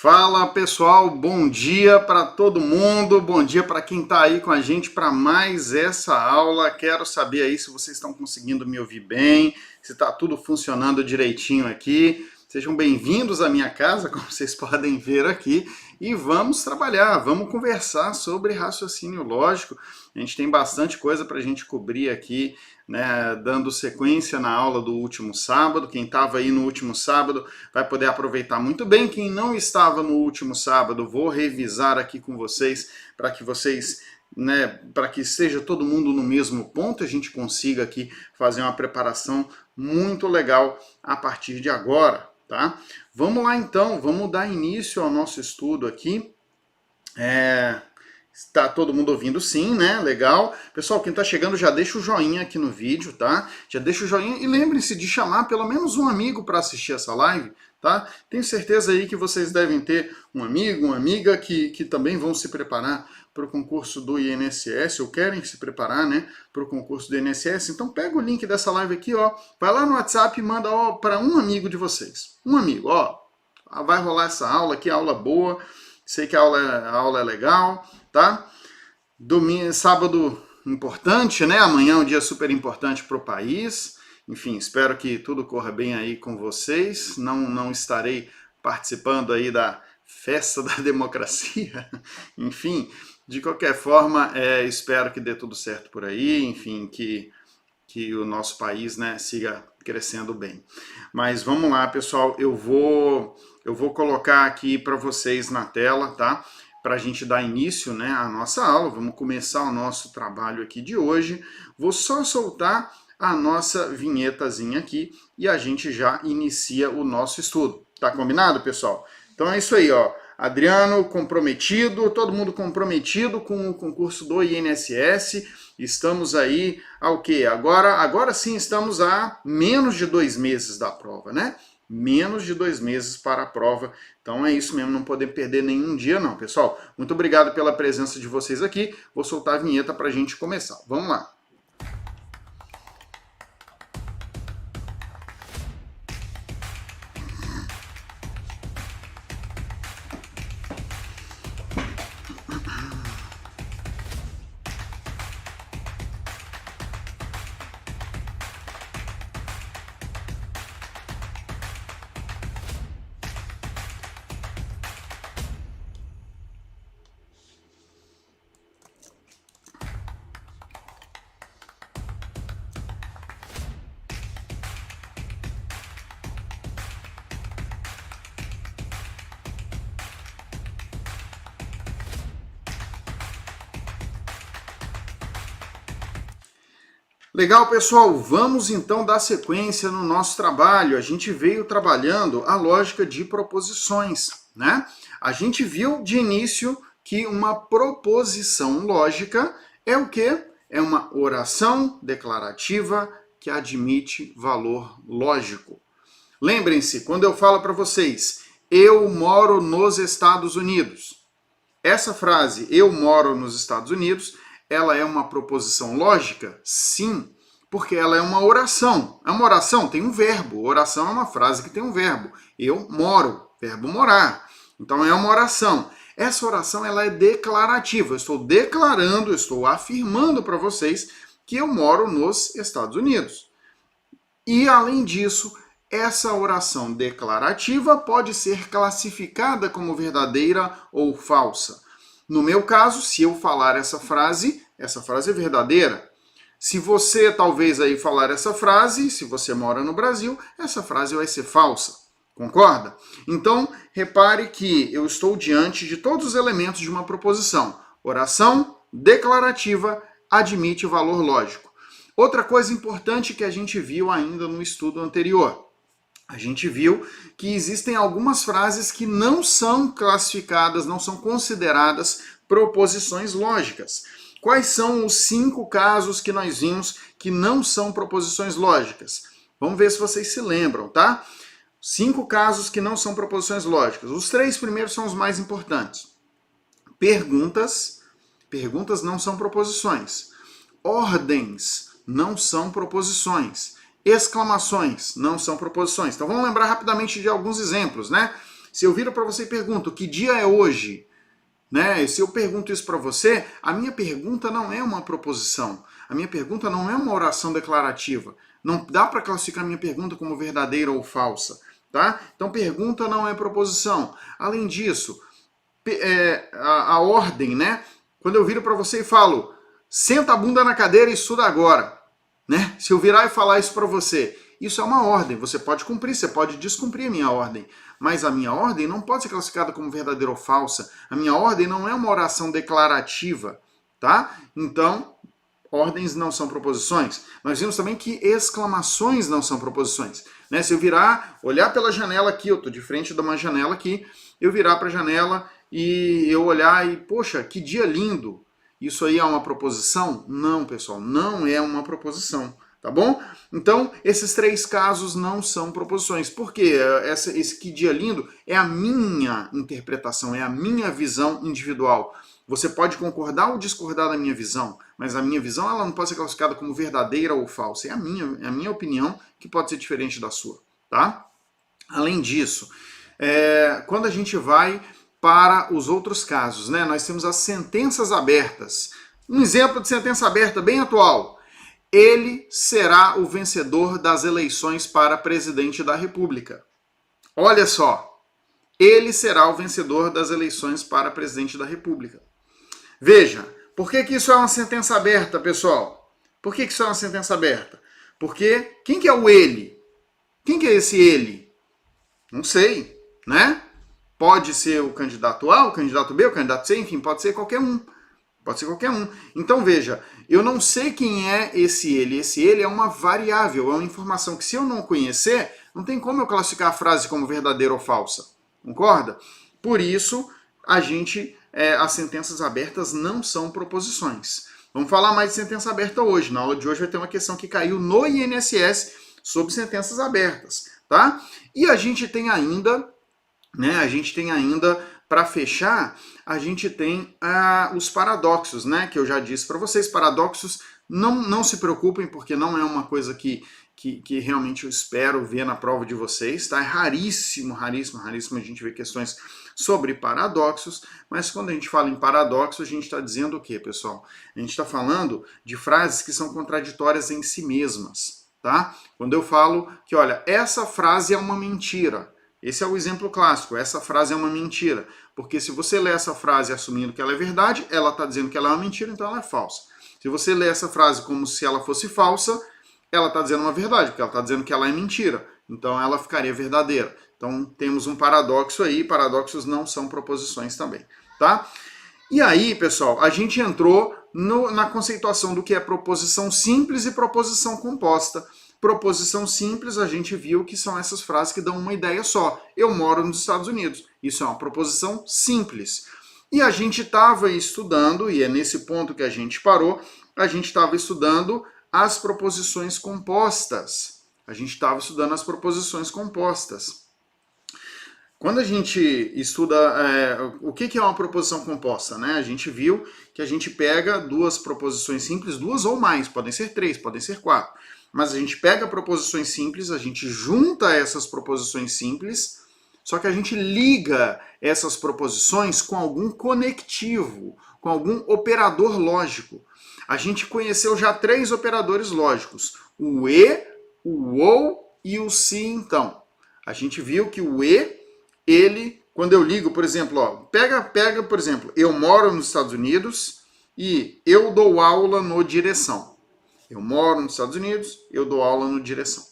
Fala pessoal, bom dia para todo mundo, bom dia para quem está aí com a gente para mais essa aula. Quero saber aí se vocês estão conseguindo me ouvir bem, se está tudo funcionando direitinho aqui. Sejam bem-vindos à minha casa, como vocês podem ver aqui, e vamos trabalhar, vamos conversar sobre raciocínio lógico. A gente tem bastante coisa para a gente cobrir aqui, né, dando sequência na aula do último sábado. Quem estava aí no último sábado vai poder aproveitar muito bem. Quem não estava no último sábado, vou revisar aqui com vocês para que vocês, né, para que esteja todo mundo no mesmo ponto, a gente consiga aqui fazer uma preparação muito legal a partir de agora, tá? Vamos lá então, vamos dar início ao nosso estudo aqui. Está todo mundo ouvindo sim, né? Legal. Pessoal, quem está chegando já deixa o joinha aqui no vídeo, tá? Já deixa o joinha e lembre-se de chamar pelo menos um amigo para assistir essa live, tá? Tenho certeza aí que vocês devem ter um amigo, uma amiga que também vão se preparar para o concurso do INSS, ou querem se preparar, né, para o concurso do INSS. Então pega o link dessa live aqui, ó, vai lá no WhatsApp e manda para um amigo de vocês. Um amigo, ó, vai rolar essa aula aqui, aula boa. Sei que a aula é legal, tá? Domingo, sábado importante, né? Amanhã é um dia super importante para o país. Enfim, espero que tudo corra bem aí com vocês. Não estarei participando aí da festa da democracia. Enfim, de qualquer forma, espero que dê tudo certo por aí. Enfim, que o nosso país, né, siga crescendo bem. Mas vamos lá, pessoal, eu vou colocar aqui para vocês na tela, tá? Para a gente dar início, né, à nossa aula. Vamos começar o nosso trabalho aqui de hoje. Vou só soltar a nossa vinhetazinha aqui e a gente já inicia o nosso estudo. Tá combinado, pessoal? Então é isso aí, ó. Adriano comprometido, todo mundo comprometido com o concurso do INSS. Estamos aí ao quê? Agora sim estamos a menos de 2 meses da prova, né? Menos de 2 meses para a prova. Então é isso mesmo, não podemos perder nenhum dia não, pessoal. Muito obrigado pela presença de vocês aqui. Vou soltar a vinheta para a gente começar. Vamos lá. Legal, pessoal, vamos então dar sequência no nosso trabalho. A gente veio trabalhando a lógica de proposições, né? A gente viu de início que uma proposição lógica é o quê? É uma oração declarativa que admite valor lógico. Lembrem-se, quando eu falo para vocês, eu moro nos Estados Unidos. Essa frase, eu moro nos Estados Unidos, ela é uma proposição lógica? Sim, porque ela é uma oração. É uma oração, tem um verbo. Oração é uma frase que tem um verbo. Eu moro, verbo morar. Então é uma oração. Essa oração ela é declarativa. Eu estou declarando, eu estou afirmando para vocês que eu moro nos Estados Unidos. E além disso, essa oração declarativa pode ser classificada como verdadeira ou falsa. No meu caso, se eu falar essa frase é verdadeira. Se você talvez aí falar essa frase, se você mora no Brasil, essa frase vai ser falsa. Concorda? Então, repare que eu estou diante de todos os elementos de uma proposição. Oração declarativa admite valor lógico. Outra coisa importante que a gente viu ainda no estudo anterior. A gente viu que existem algumas frases que não são classificadas, não são consideradas proposições lógicas. Quais são os 5 casos que nós vimos que não são proposições lógicas? Vamos ver se vocês se lembram, tá? 5 casos que não são proposições lógicas. Os 3 primeiros são os mais importantes. Perguntas não são proposições. Ordens não são proposições. Exclamações não são proposições. Então vamos lembrar rapidamente de alguns exemplos, né? Se eu viro para você e pergunto, que dia é hoje? Né? Se eu pergunto isso para você, a minha pergunta não é uma proposição. A minha pergunta não é uma oração declarativa. Não dá para classificar a minha pergunta como verdadeira ou falsa. Tá? Então, pergunta não é proposição. Além disso, a ordem, né? Quando eu viro para você e falo, senta a bunda na cadeira e estuda agora. Né? Se eu virar e falar isso para você, isso é uma ordem. Você pode cumprir, você pode descumprir a minha ordem. Mas a minha ordem não pode ser classificada como verdadeira ou falsa. A minha ordem não é uma oração declarativa, tá? Então, ordens não são proposições. Nós vimos também que exclamações não são proposições. Né? Se eu virar, olhar pela janela aqui, eu estou de frente de uma janela aqui, eu virar para a janela e eu olhar e, poxa, que dia lindo. Isso aí é uma proposição? Não, pessoal, não é uma proposição. Tá bom? Então, esses três casos não são proposições. Por quê? Esse que dia lindo é a minha interpretação, é a minha visão individual. Você pode concordar ou discordar da minha visão, mas a minha visão ela não pode ser classificada como verdadeira ou falsa. É a minha opinião que pode ser diferente da sua. Tá? Além disso, quando a gente vai para os outros casos, né? Nós temos as sentenças abertas. Um exemplo de sentença aberta bem atual. Ele será o vencedor das eleições para presidente da República. Olha só, ele será o vencedor das eleições para presidente da República. Veja, por que isso é uma sentença aberta, pessoal? Por que isso é uma sentença aberta? Porque quem que é o ele? Quem que é esse ele? Não sei, né? Pode ser o candidato A, o candidato B, o candidato C, enfim, pode ser qualquer um. Pode ser qualquer um. Então veja, eu não sei quem é esse ele. Esse ele é uma variável, é uma informação que se eu não conhecer, não tem como eu classificar a frase como verdadeira ou falsa. Concorda? Por isso, as sentenças abertas não são proposições. Vamos falar mais de sentença aberta hoje. Na aula de hoje vai ter uma questão que caiu no INSS sobre sentenças abertas, tá? E a gente tem ainda, para fechar, a gente tem os paradoxos, né? Que eu já disse para vocês. Paradoxos, não se preocupem, porque não é uma coisa que realmente eu espero ver na prova de vocês, tá? É raríssimo a gente ver questões sobre paradoxos, mas quando a gente fala em paradoxo, a gente está dizendo o quê, pessoal? A gente está falando de frases que são contraditórias em si mesmas, tá? Quando eu falo que, olha, essa frase é uma mentira, esse é o exemplo clássico, essa frase é uma mentira. Porque se você lê essa frase assumindo que ela é verdade, ela está dizendo que ela é uma mentira, então ela é falsa. Se você lê essa frase como se ela fosse falsa, ela está dizendo uma verdade, porque ela está dizendo que ela é mentira. Então ela ficaria verdadeira. Então temos um paradoxo aí, paradoxos não são proposições também, tá? E aí, pessoal, a gente entrou na conceituação do que é proposição simples e proposição composta. Proposição simples, a gente viu que são essas frases que dão uma ideia só. Eu moro nos Estados Unidos. Isso é uma proposição simples. E a gente estava estudando, e é nesse ponto que a gente parou, a gente estava estudando as proposições compostas. Quando a gente estuda o que é uma proposição composta, né? A gente viu que a gente pega duas proposições simples, duas ou mais, podem ser três, podem ser quatro. Mas a gente pega proposições simples, a gente junta essas proposições simples, só que a gente liga essas proposições com algum conectivo, com algum operador lógico. A gente conheceu já 3 operadores lógicos, o e, o ou e o se então. A gente viu que o e, ele, quando eu ligo, por exemplo, ó, pega, por exemplo, eu moro nos Estados Unidos e eu dou aula no Direção. Eu moro nos Estados Unidos, eu dou aula no Direção.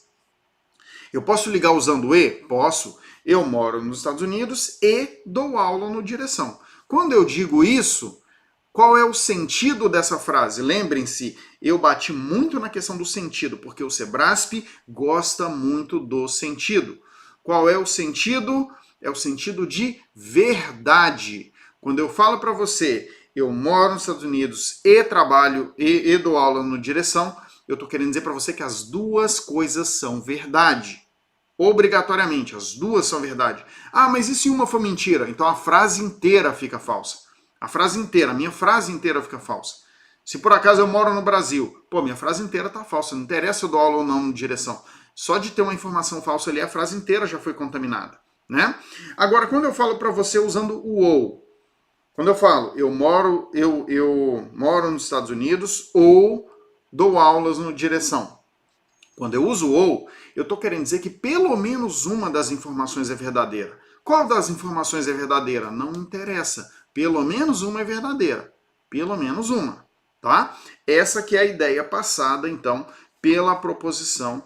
Eu posso ligar usando e? Posso. Eu moro nos Estados Unidos e dou aula no Direção. Quando eu digo isso, qual é o sentido dessa frase? Lembrem-se, eu bati muito na questão do sentido, porque o Sebrasp gosta muito do sentido. Qual é o sentido? É o sentido de verdade. Quando eu falo para você, eu moro nos Estados Unidos e trabalho e dou aula no Direção, eu estou querendo dizer para você que as duas coisas são verdade. Obrigatoriamente, as duas são verdade. Ah, mas e se uma for mentira? Então a frase inteira fica falsa. A minha frase inteira fica falsa. Se por acaso eu moro no Brasil, minha frase inteira está falsa. Não interessa se eu dou aula ou não no Direção. Só de ter uma informação falsa ali, a frase inteira já foi contaminada. né? Agora, quando eu falo para você usando o ou, quando eu falo eu moro nos Estados Unidos ou dou aulas no direção. Quando eu uso ou, eu estou querendo dizer que pelo menos uma das informações é verdadeira. Qual das informações é verdadeira? Não interessa. Pelo menos uma é verdadeira. Pelo menos uma, tá? Essa que é a ideia passada, então, pela proposição,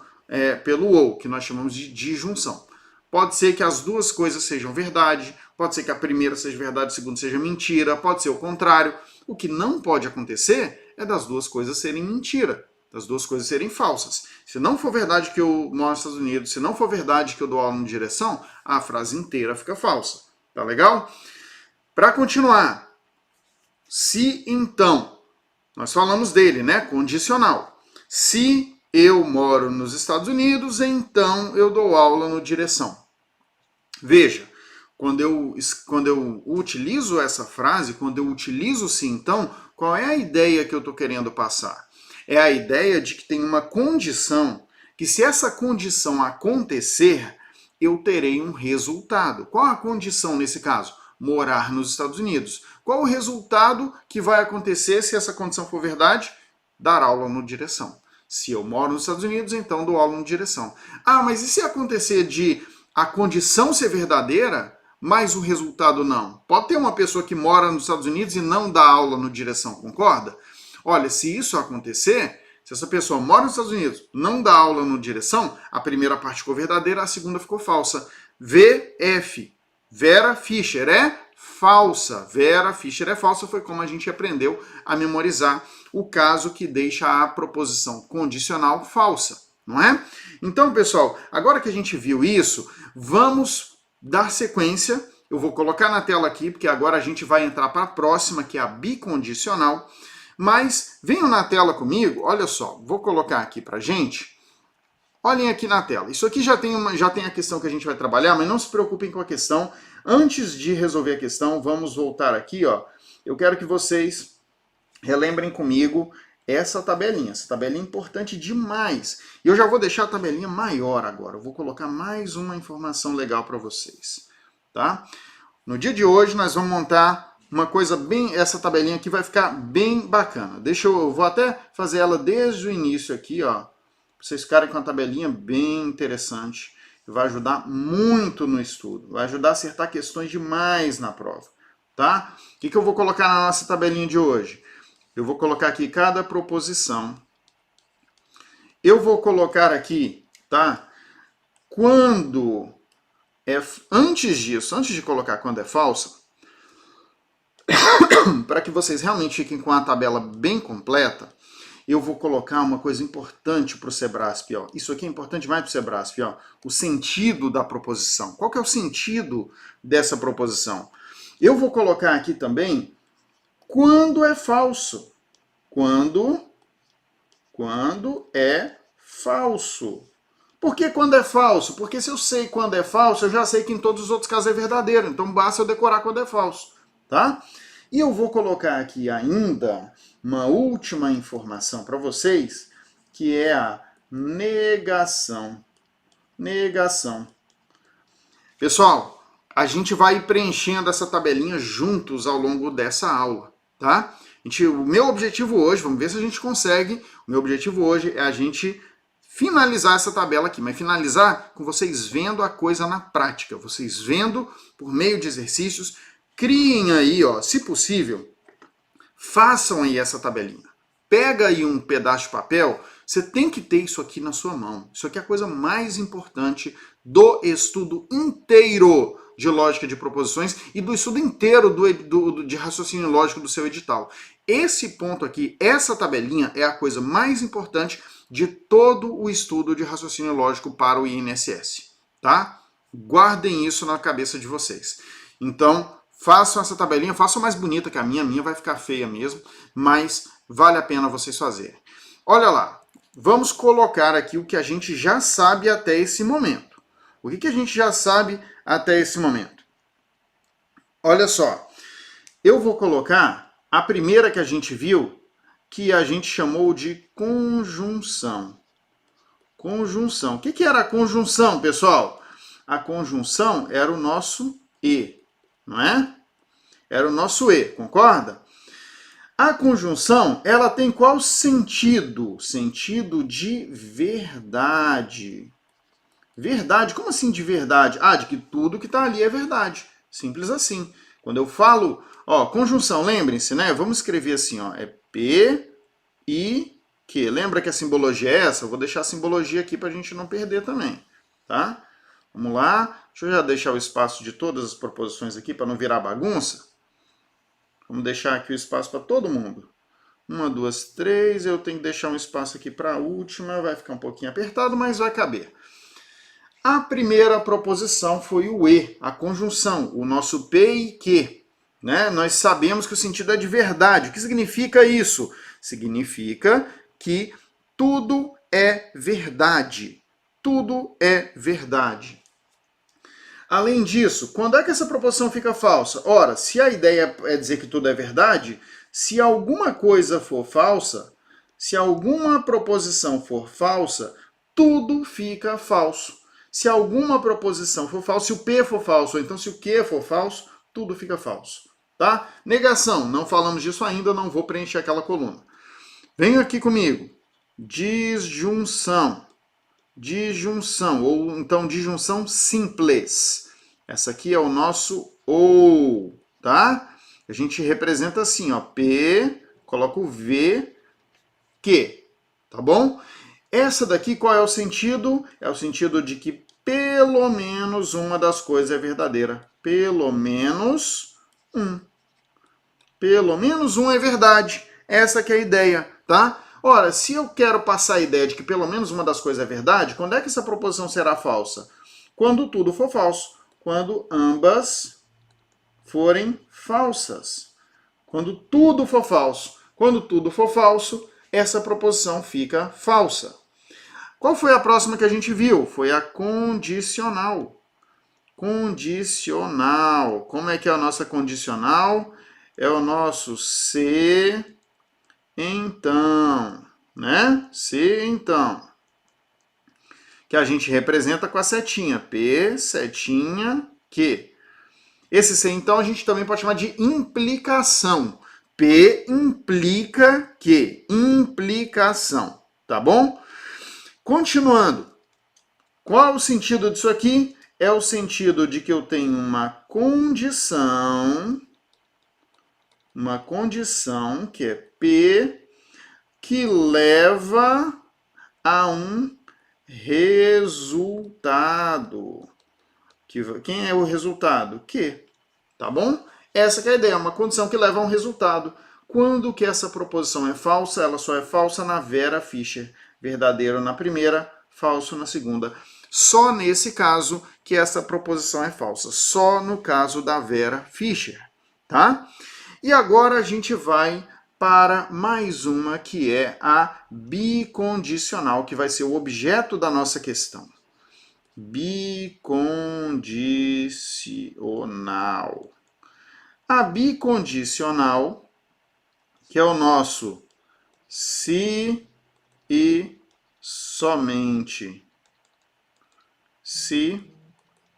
pelo ou, que nós chamamos de disjunção. Pode ser que as duas coisas sejam verdade, pode ser que a primeira seja verdade, a segunda seja mentira, pode ser o contrário. O que não pode acontecer é das duas coisas serem mentira, das duas coisas serem falsas. Se não for verdade que eu moro nos Estados Unidos, se não for verdade que eu dou aula em direção, a frase inteira fica falsa. Tá legal? Para continuar, se então, nós falamos dele, né? Condicional. Se eu moro nos Estados Unidos, então eu dou aula no direção. Veja, quando eu utilizo essa frase, quando eu utilizo se então, qual é a ideia que eu estou querendo passar? É a ideia de que tem uma condição, que se essa condição acontecer, eu terei um resultado. Qual a condição nesse caso? Morar nos Estados Unidos. Qual o resultado que vai acontecer se essa condição for verdade? Dar aula no direção. Se eu moro nos Estados Unidos, então dou aula no direção. Ah, mas e se acontecer de a condição ser verdadeira, mas o resultado não? Pode ter uma pessoa que mora nos Estados Unidos e não dá aula no direção, concorda? Olha, se isso acontecer, se essa pessoa mora nos Estados Unidos, não dá aula no direção, a primeira parte ficou verdadeira, a segunda ficou falsa. VF, Vera Fischer, é falsa. Vera Fischer é falsa, foi como a gente aprendeu a memorizar o caso que deixa a proposição condicional falsa, não é? Então, pessoal, agora que a gente viu isso, vamos dar sequência. Eu vou colocar na tela aqui, porque agora a gente vai entrar para a próxima, que é a bicondicional. Mas venham na tela comigo, olha só, vou colocar aqui pra gente. Olhem aqui na tela. Isso aqui já tem a questão que a gente vai trabalhar, mas não se preocupem com a questão. Antes de resolver a questão, vamos voltar aqui, ó. Eu quero que vocês relembrem comigo essa tabelinha. Essa tabelinha é importante demais. E eu já vou deixar a tabelinha maior agora. Eu vou colocar mais uma informação legal para vocês, tá? No dia de hoje nós vamos montar uma coisa bem, essa tabelinha aqui vai ficar bem bacana. Eu vou até fazer ela desde o início aqui, ó, para vocês ficarem com a tabelinha bem interessante. Vai ajudar muito no estudo, vai ajudar a acertar questões demais na prova, tá? O que eu vou colocar na nossa tabelinha de hoje? Eu vou colocar aqui cada proposição. Eu vou colocar aqui, tá? Quando é, antes de colocar quando é falsa, para que vocês realmente fiquem com a tabela bem completa, eu vou colocar uma coisa importante para o Sebrasp. Ó. Isso aqui é importante mais para o Sebrasp. Ó. O sentido da proposição. Qual que é o sentido dessa proposição? Eu vou colocar aqui também quando é falso. Quando é falso. Por que quando é falso? Porque se eu sei quando é falso, eu já sei que em todos os outros casos é verdadeiro. Então basta eu decorar quando é falso. Tá? E eu vou colocar aqui ainda uma última informação para vocês, que é a negação. Negação. Pessoal, a gente vai preenchendo essa tabelinha juntos ao longo dessa aula, tá? O meu objetivo hoje, vamos ver se a gente consegue, o meu objetivo hoje é a gente finalizar essa tabela aqui, mas finalizar com vocês vendo a coisa na prática, vocês vendo por meio de exercícios. Criem aí, ó, se possível, façam aí essa tabelinha. Pega aí um pedaço de papel, você tem que ter isso aqui na sua mão. Isso aqui é a coisa mais importante do estudo inteiro de lógica de proposições e do estudo inteiro de raciocínio lógico do seu edital. Esse ponto aqui, essa tabelinha, é a coisa mais importante de todo o estudo de raciocínio lógico para o INSS, tá? Guardem isso na cabeça de vocês. Então, façam essa tabelinha, façam mais bonita que a minha vai ficar feia mesmo, mas vale a pena vocês fazerem. Olha lá, vamos colocar aqui o que a gente já sabe até esse momento. O que a gente já sabe até esse momento? Olha só, eu vou colocar a primeira que a gente viu, que a gente chamou de conjunção. Conjunção. O que era a conjunção, pessoal? a conjunção era o nosso E, não é? Era o nosso E, concorda? A conjunção, ela tem qual sentido? Sentido de verdade. Verdade, como assim de verdade? Ah, de que tudo que está ali é verdade. Simples assim. Quando eu falo, ó, conjunção, lembrem-se, né? Vamos escrever assim, ó, é P, I, Q. Lembra que a simbologia é essa? Eu vou deixar a simbologia aqui para a gente não perder também, tá? Vamos lá. Deixa eu já deixar o espaço de todas as proposições aqui para não virar bagunça. Vamos deixar aqui o espaço para todo mundo. 1, 2, 3. Eu tenho que deixar um espaço aqui para a última. Vai ficar um pouquinho apertado, mas vai caber. A primeira proposição foi o E, a conjunção, o nosso P e Q. Né? Nós sabemos que o sentido é de verdade. O que significa isso? Significa que tudo é verdade. Tudo é verdade. Além disso, quando é que essa proposição fica falsa? Ora, se a ideia é dizer que tudo é verdade, se alguma coisa for falsa, se alguma proposição for falsa, tudo fica falso. Se alguma proposição for falsa, se o P for falso, ou então se o Q for falso, tudo fica falso. Tá? Negação, não falamos disso ainda, não vou preencher aquela coluna. Venha aqui comigo. Disjunção. Disjunção, ou então disjunção simples. Essa aqui é o nosso OU, tá? A gente representa assim, ó, P, coloca o V, Q, tá bom? Essa daqui, qual é o sentido? É o sentido de que pelo menos uma das coisas é verdadeira. Pelo menos um. Pelo menos um é verdade. Essa que é a ideia, tá? Ora, se eu quero passar a ideia de que pelo menos uma das coisas é verdade, quando é que essa proposição será falsa? Quando tudo for falso. Quando ambas forem falsas. Quando tudo for falso. Quando tudo for falso, essa proposição fica falsa. Qual foi a próxima que a gente viu? Foi a condicional. Condicional. Como é que é a nossa condicional? É o nosso se, então, né? Se, então. Que a gente representa com a setinha. P, setinha, Q. Esse se, então, a gente também pode chamar de implicação. P implica Q. Implicação. Tá bom? Continuando, qual o sentido disso aqui? É o sentido de que eu tenho uma condição que é P, que leva a um resultado. Quem é o resultado? Q, tá bom? Essa que é a ideia, uma condição que leva a um resultado. Quando que essa proposição é falsa? Ela só é falsa na Vera Fischer. Verdadeiro na primeira, falso na segunda. Só nesse caso que essa proposição é falsa. Só no caso da Vera Fischer, tá? E agora a gente vai para mais uma que é a bicondicional, que vai ser o objeto da nossa questão. Bicondicional. A bicondicional, que é o nosso se e somente se.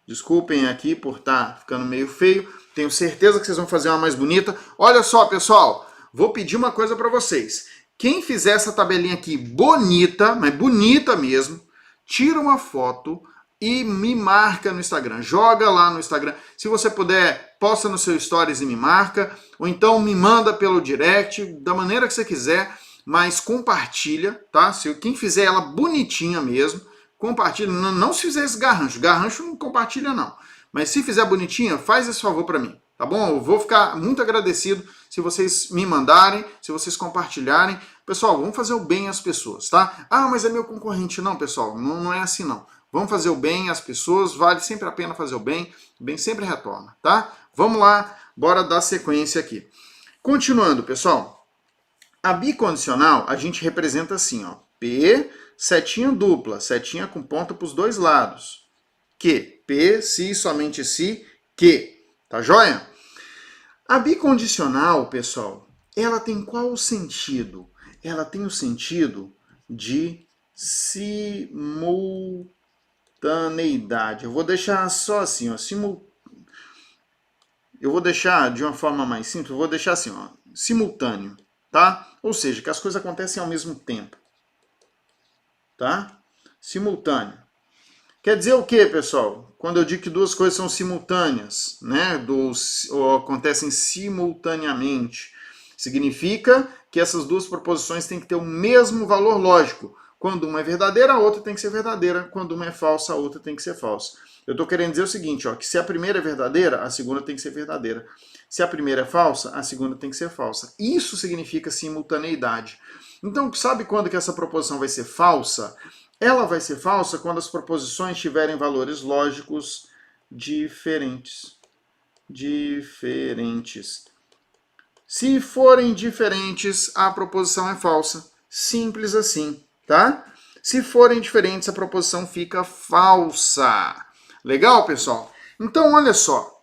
Desculpem aqui por estar ficando meio feio. Tenho certeza que vocês vão fazer uma mais bonita. Olha só, pessoal, vou pedir uma coisa para vocês. Quem fizer essa tabelinha aqui bonita, mas bonita mesmo, tira uma foto e me marca no Instagram. Joga lá no Instagram. Se você puder, posta no seu stories e me marca. Ou então me manda pelo direct, da maneira que você quiser. Mas compartilha, tá? Se quem fizer ela bonitinha mesmo, compartilha. Não se fizer esse garrancho. Garrancho não compartilha, não. Mas se fizer bonitinha, faz esse favor para mim, tá bom? Eu vou ficar muito agradecido se vocês me mandarem, se vocês compartilharem. Pessoal, vamos fazer o bem às pessoas, tá? Ah, mas é meu concorrente. Não, pessoal, não é assim, não. Vamos fazer o bem às pessoas, vale sempre a pena fazer o bem sempre retorna, tá? Vamos lá, bora dar sequência aqui. Continuando, pessoal. A bicondicional a gente representa assim, ó, P, setinha dupla, setinha com ponta para os dois lados. Q, P, se, somente se, Q. Tá joia? A bicondicional, pessoal, ela tem qual sentido? Ela tem o sentido de simultâneo. simultaneidade. Eu vou deixar só assim, ó, eu vou deixar de uma forma mais simples, eu vou deixar assim, ó, simultâneo, tá? Ou seja, que as coisas acontecem ao mesmo tempo, tá? Simultâneo. Quer dizer o quê, pessoal? Quando eu digo que duas coisas são simultâneas, né? Ou acontecem simultaneamente, significa que essas duas proposições têm que ter o mesmo valor lógico. Quando uma é verdadeira, a outra tem que ser verdadeira. Quando uma é falsa, a outra tem que ser falsa. Eu estou querendo dizer o seguinte, ó, que se a primeira é verdadeira, a segunda tem que ser verdadeira. Se a primeira é falsa, a segunda tem que ser falsa. Isso significa simultaneidade. Então, sabe quando que essa proposição vai ser falsa? Ela vai ser falsa quando as proposições tiverem valores lógicos diferentes. Se forem diferentes, a proposição é falsa. Simples assim, tá? Se forem diferentes, a proposição fica falsa. Legal, pessoal? Então, olha só.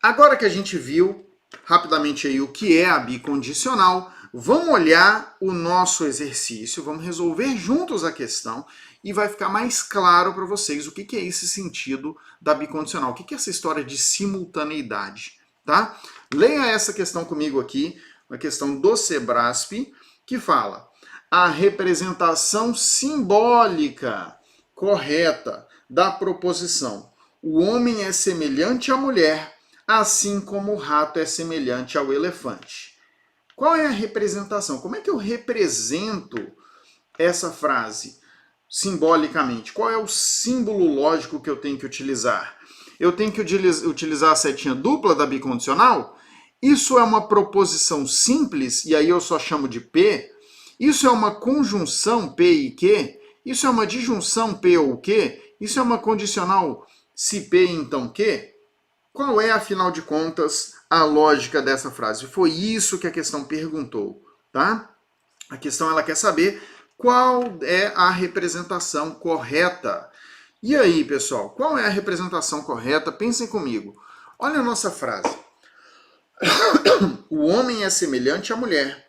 Agora que a gente viu rapidamente aí o que é a bicondicional, vamos olhar o nosso exercício, vamos resolver juntos a questão e vai ficar mais claro para vocês o que é esse sentido da bicondicional, o que é essa história de simultaneidade, tá? Leia essa questão comigo aqui, uma questão do Sebrasp, que fala: a representação simbólica correta da proposição o homem é semelhante à mulher, assim como o rato é semelhante ao elefante. Qual é a representação? Como é que eu represento essa frase simbolicamente? Qual é o símbolo lógico que eu tenho que utilizar? Eu tenho que utilizar a setinha dupla da bicondicional? Isso é uma proposição simples, e aí eu só chamo de P? Isso é uma conjunção P e Q? Isso é uma disjunção P ou Q? Isso é uma condicional se P então Q? Qual é, afinal de contas, a lógica dessa frase? Foi isso que a questão perguntou, tá? A questão ela quer saber qual é a representação correta. E aí, pessoal, qual é a representação correta? Pensem comigo. Olha a nossa frase. O homem é semelhante à mulher,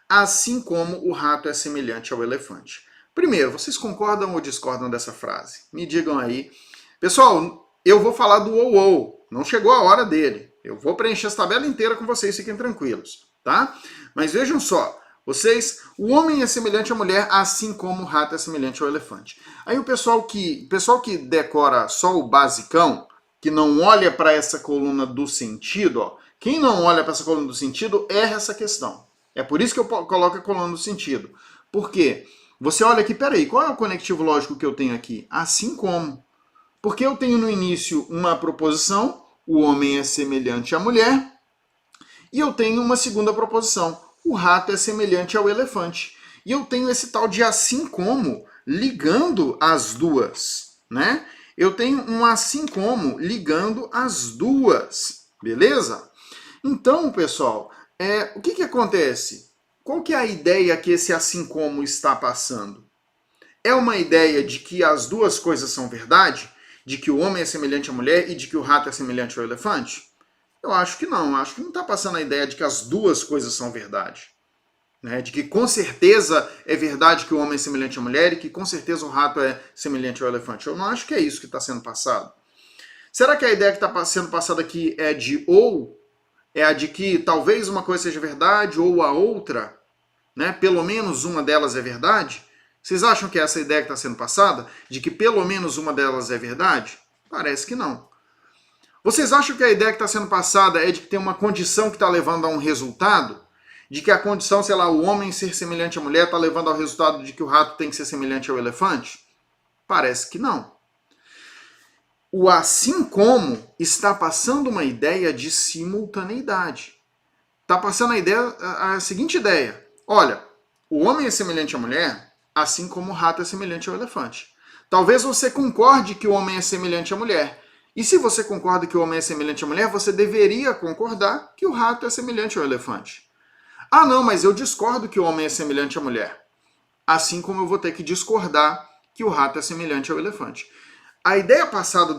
assim como o rato é semelhante ao elefante. Primeiro, vocês concordam ou discordam dessa frase? Me digam aí. Pessoal, eu vou falar do ou. Não chegou a hora dele. Eu vou preencher essa tabela inteira com vocês, fiquem tranquilos, tá? Mas vejam só, vocês, o homem é semelhante à mulher, assim como o rato é semelhante ao elefante. Aí o pessoal que decora só o basicão, que não olha para essa coluna do sentido, ó, quem não olha para essa coluna do sentido erra essa questão. É por isso que eu coloco a coluna do sentido. Por quê? Você olha aqui, peraí, qual é o conectivo lógico que eu tenho aqui? Assim como. Porque eu tenho no início uma proposição, o homem é semelhante à mulher, e eu tenho uma segunda proposição, o rato é semelhante ao elefante. E eu tenho esse tal de assim como ligando as duas, né? Eu tenho um assim como ligando as duas, beleza? Então, pessoal, o que acontece? Qual que é a ideia que esse assim como está passando? É uma ideia de que as duas coisas são verdade? De que o homem é semelhante à mulher e de que o rato é semelhante ao elefante? Eu acho que não. Eu acho que não está passando a ideia de que as duas coisas são verdade. Né? De que com certeza é verdade que o homem é semelhante à mulher e que com certeza o rato é semelhante ao elefante. Eu não acho que é isso que está sendo passado. Será que a ideia que está sendo passada aqui é de ou? É a de que talvez uma coisa seja verdade ou a outra? Né? Pelo menos uma delas é verdade? Vocês acham que é essa ideia que está sendo passada? De que pelo menos uma delas é verdade? Parece que não. Vocês acham que a ideia que está sendo passada é de que tem uma condição que está levando a um resultado? De que a condição, sei lá, o homem ser semelhante à mulher está levando ao resultado de que o rato tem que ser semelhante ao elefante? Parece que não. O assim como está passando uma ideia de simultaneidade. Está passando a seguinte ideia. Olha, o homem é semelhante à mulher, assim como o rato é semelhante ao elefante. Talvez você concorde que o homem é semelhante à mulher. E se você concorda que o homem é semelhante à mulher, você deveria concordar que o rato é semelhante ao elefante. Ah, não, mas eu discordo que o homem é semelhante à mulher. Assim como eu vou ter que discordar que o rato é semelhante ao elefante. A ideia passada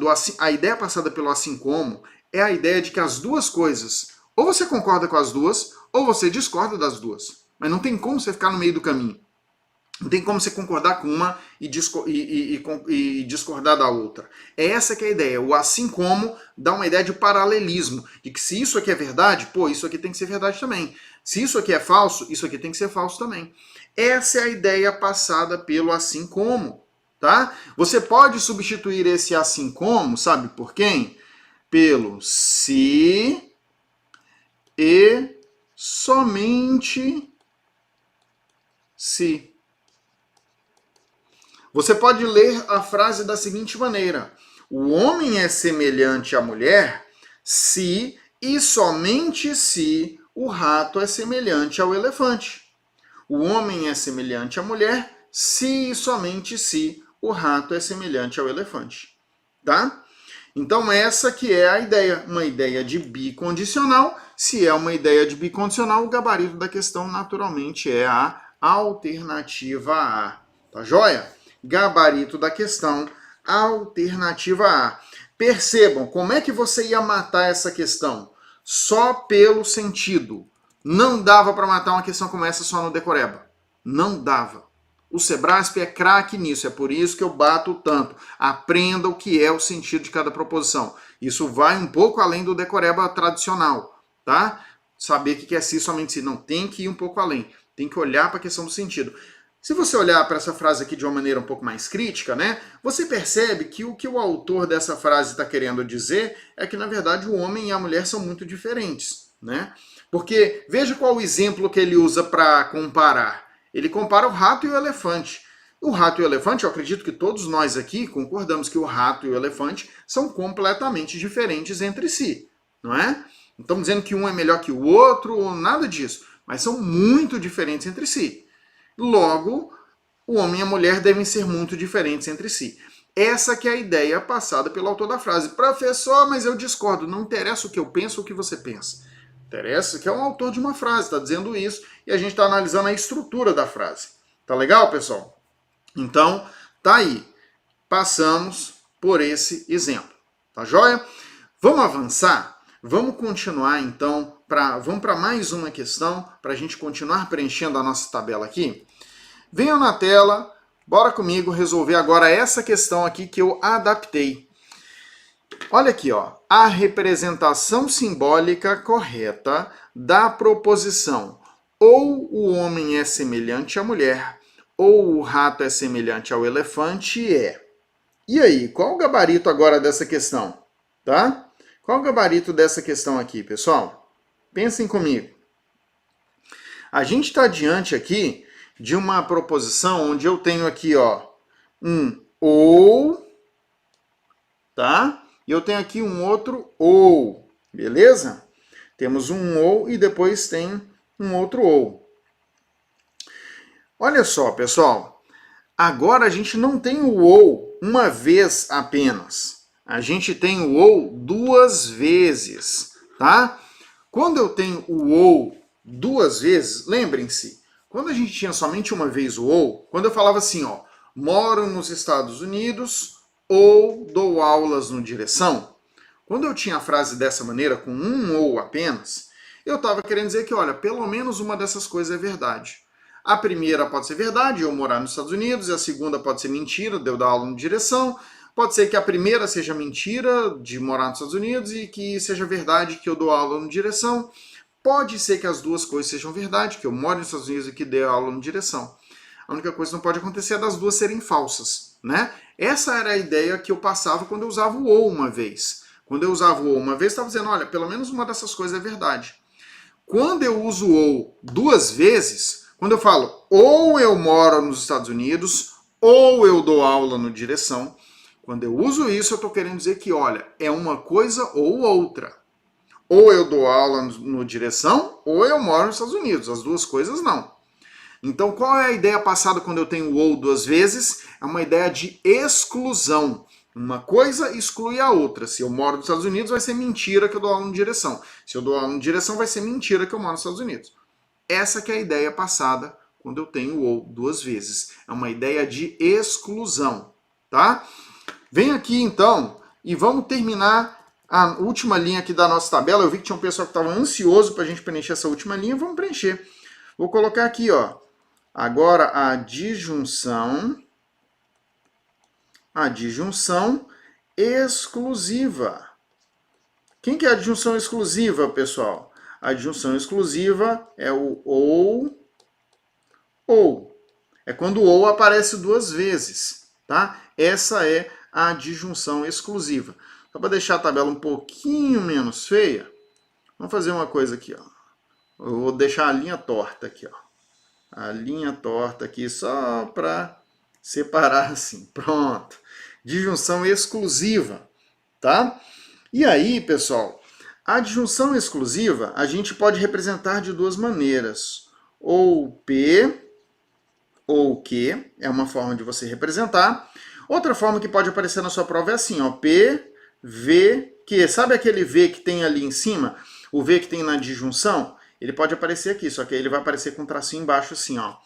pelo assim como é a ideia de que as duas coisas, ou você concorda com as duas, ou você discorda das duas. Mas não tem como você ficar no meio do caminho. Não tem como você concordar com uma e discordar da outra. Essa que é a ideia. O assim como dá uma ideia de paralelismo, de que se isso aqui é verdade, pô, isso aqui tem que ser verdade também. Se isso aqui é falso, isso aqui tem que ser falso também. Essa é a ideia passada pelo assim como, tá? Você pode substituir esse assim como, sabe por quem? Pelo se e somente se. Você pode ler a frase da seguinte maneira: o homem é semelhante à mulher se e somente se o rato é semelhante ao elefante. O homem é semelhante à mulher se e somente se o rato é semelhante ao elefante. Tá? Então essa que é a ideia, uma ideia de bicondicional. Se é uma ideia de bicondicional, o gabarito da questão naturalmente é a alternativa A. Tá joia? Gabarito da questão, alternativa A. Percebam, como é que você ia matar essa questão? Só pelo sentido. Não dava para matar uma questão como essa só no decoreba. Não dava. O Sebrasp é craque nisso, é por isso que eu bato tanto. Aprenda o que é o sentido de cada proposição. Isso vai um pouco além do decoreba tradicional, tá? Saber o que é se, somente se. Não, tem que ir um pouco além. Tem que olhar para a questão do sentido. Se você olhar para essa frase aqui de uma maneira um pouco mais crítica, né, você percebe que o autor dessa frase está querendo dizer é que, na verdade, o homem e a mulher são muito diferentes, né? Porque veja qual o exemplo que ele usa para comparar. Ele compara o rato e o elefante. O rato e o elefante, eu acredito que todos nós aqui concordamos que o rato e o elefante são completamente diferentes entre si, não é? Não estamos dizendo que um é melhor que o outro, nada disso, mas são muito diferentes entre si. Logo, o homem e a mulher devem ser muito diferentes entre si. Essa que é a ideia passada pelo autor da frase. Professor, mas eu discordo. Não interessa o que eu penso ou o que você pensa. Interessa que é um autor de uma frase, está dizendo isso, e a gente está analisando a estrutura da frase. Tá legal, pessoal? Então, tá aí. Passamos por esse exemplo. Tá joia? Vamos avançar? Vamos continuar, então, vamos para mais uma questão, para a gente continuar preenchendo a nossa tabela aqui. Venham na tela, bora comigo resolver agora essa questão aqui que eu adaptei. Olha aqui, ó, a representação simbólica correta da proposição ou o homem é semelhante à mulher ou o rato é semelhante ao elefante é. E aí, qual o gabarito agora dessa questão? Tá? Qual o gabarito dessa questão aqui, pessoal? Pensem comigo. A gente está diante aqui de uma proposição onde eu tenho aqui, ó, um ou, tá? E eu tenho aqui um outro ou, beleza? Temos um ou e depois tem um outro ou. Olha só, pessoal. Agora a gente não tem o ou uma vez apenas. A gente tem o ou duas vezes, tá? Quando eu tenho o ou duas vezes, lembrem-se, quando a gente tinha somente uma vez o ou, quando eu falava assim, ó, moro nos Estados Unidos ou dou aulas no Direção, quando eu tinha a frase dessa maneira, com um ou apenas, eu estava querendo dizer que, olha, pelo menos uma dessas coisas é verdade. A primeira pode ser verdade, eu morar nos Estados Unidos, e a segunda pode ser mentira, de eu dar aula no Direção. Pode ser que a primeira seja mentira, de morar nos Estados Unidos, e que seja verdade que eu dou aula no Direção. Pode ser que as duas coisas sejam verdade, que eu moro nos Estados Unidos e que dê aula no Direção. A única coisa que não pode acontecer é das duas serem falsas, né? Essa era a ideia que eu passava quando eu usava o ou uma vez. Quando eu usava o ou uma vez, estava dizendo, olha, pelo menos uma dessas coisas é verdade. Quando eu uso o ou duas vezes, quando eu falo ou eu moro nos Estados Unidos, ou eu dou aula no Direção, quando eu uso isso, eu estou querendo dizer que, olha, é uma coisa ou outra. Ou eu dou aula no Direção, ou eu moro nos Estados Unidos. As duas coisas não. Então, qual é a ideia passada quando eu tenho o ou duas vezes? É uma ideia de exclusão. Uma coisa exclui a outra. Se eu moro nos Estados Unidos, vai ser mentira que eu dou aula no Direção. Se eu dou aula no Direção, vai ser mentira que eu moro nos Estados Unidos. Essa que é a ideia passada quando eu tenho o ou duas vezes. É uma ideia de exclusão, tá? Vem aqui, então, e vamos terminar a última linha aqui da nossa tabela. Eu vi que tinha um pessoal que estava ansioso para a gente preencher essa última linha. Vamos preencher. Vou colocar aqui, ó, Agora, a disjunção exclusiva. Quem que é a adjunção exclusiva, pessoal? A adjunção exclusiva é o ou. É quando o ou aparece duas vezes, tá? Essa é a adjunção exclusiva. Só para deixar a tabela um pouquinho menos feia, vamos fazer uma coisa aqui, ó. Eu vou deixar a linha torta aqui, ó. A linha torta aqui só para separar assim. Pronto. Disjunção exclusiva, tá? E aí, pessoal, a disjunção exclusiva a gente pode representar de duas maneiras. Ou P ou Q, é uma forma de você representar. Outra forma que pode aparecer na sua prova é assim, ó, P, V, Q. Sabe aquele V que tem ali em cima? O V que tem na disjunção? Ele pode aparecer aqui, só que ele vai aparecer com um tracinho embaixo assim, ó.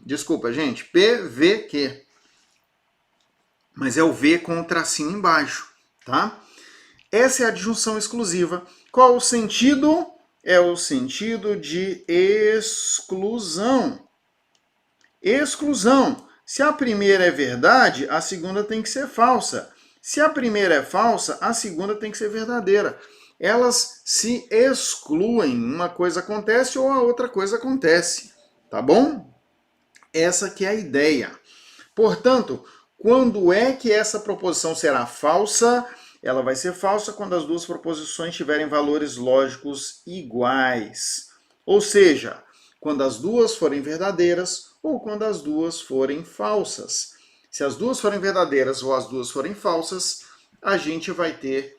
Desculpa, gente. P, V, Q. Mas é o V com um tracinho embaixo, tá? Essa é a disjunção exclusiva. Qual o sentido? É o sentido de exclusão. Exclusão. Se a primeira é verdade, a segunda tem que ser falsa. Se a primeira é falsa, a segunda tem que ser verdadeira. Elas se excluem. Uma coisa acontece ou a outra coisa acontece. Tá bom? Essa que é a ideia. Portanto, quando é que essa proposição será falsa? Ela vai ser falsa quando as duas proposições tiverem valores lógicos iguais. Ou seja, quando as duas forem verdadeiras ou quando as duas forem falsas. Se as duas forem verdadeiras ou as duas forem falsas, a gente vai ter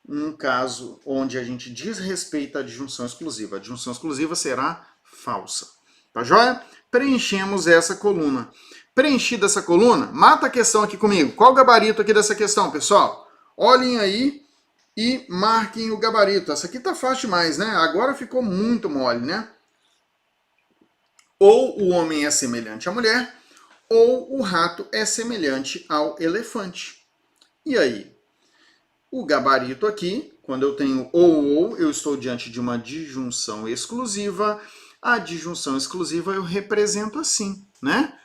um caso onde a gente desrespeita a disjunção exclusiva. A disjunção exclusiva será falsa. Tá joia? Preenchemos essa coluna. Preenchida essa coluna, mata a questão aqui comigo. Qual o gabarito aqui dessa questão, pessoal? Olhem aí e marquem o gabarito. Essa aqui tá fácil demais, né? Agora ficou muito mole, né? Ou o homem é semelhante à mulher, ou o rato é semelhante ao elefante. E aí? O gabarito aqui, quando eu tenho ou, eu estou diante de uma disjunção exclusiva. A disjunção exclusiva eu represento assim, né?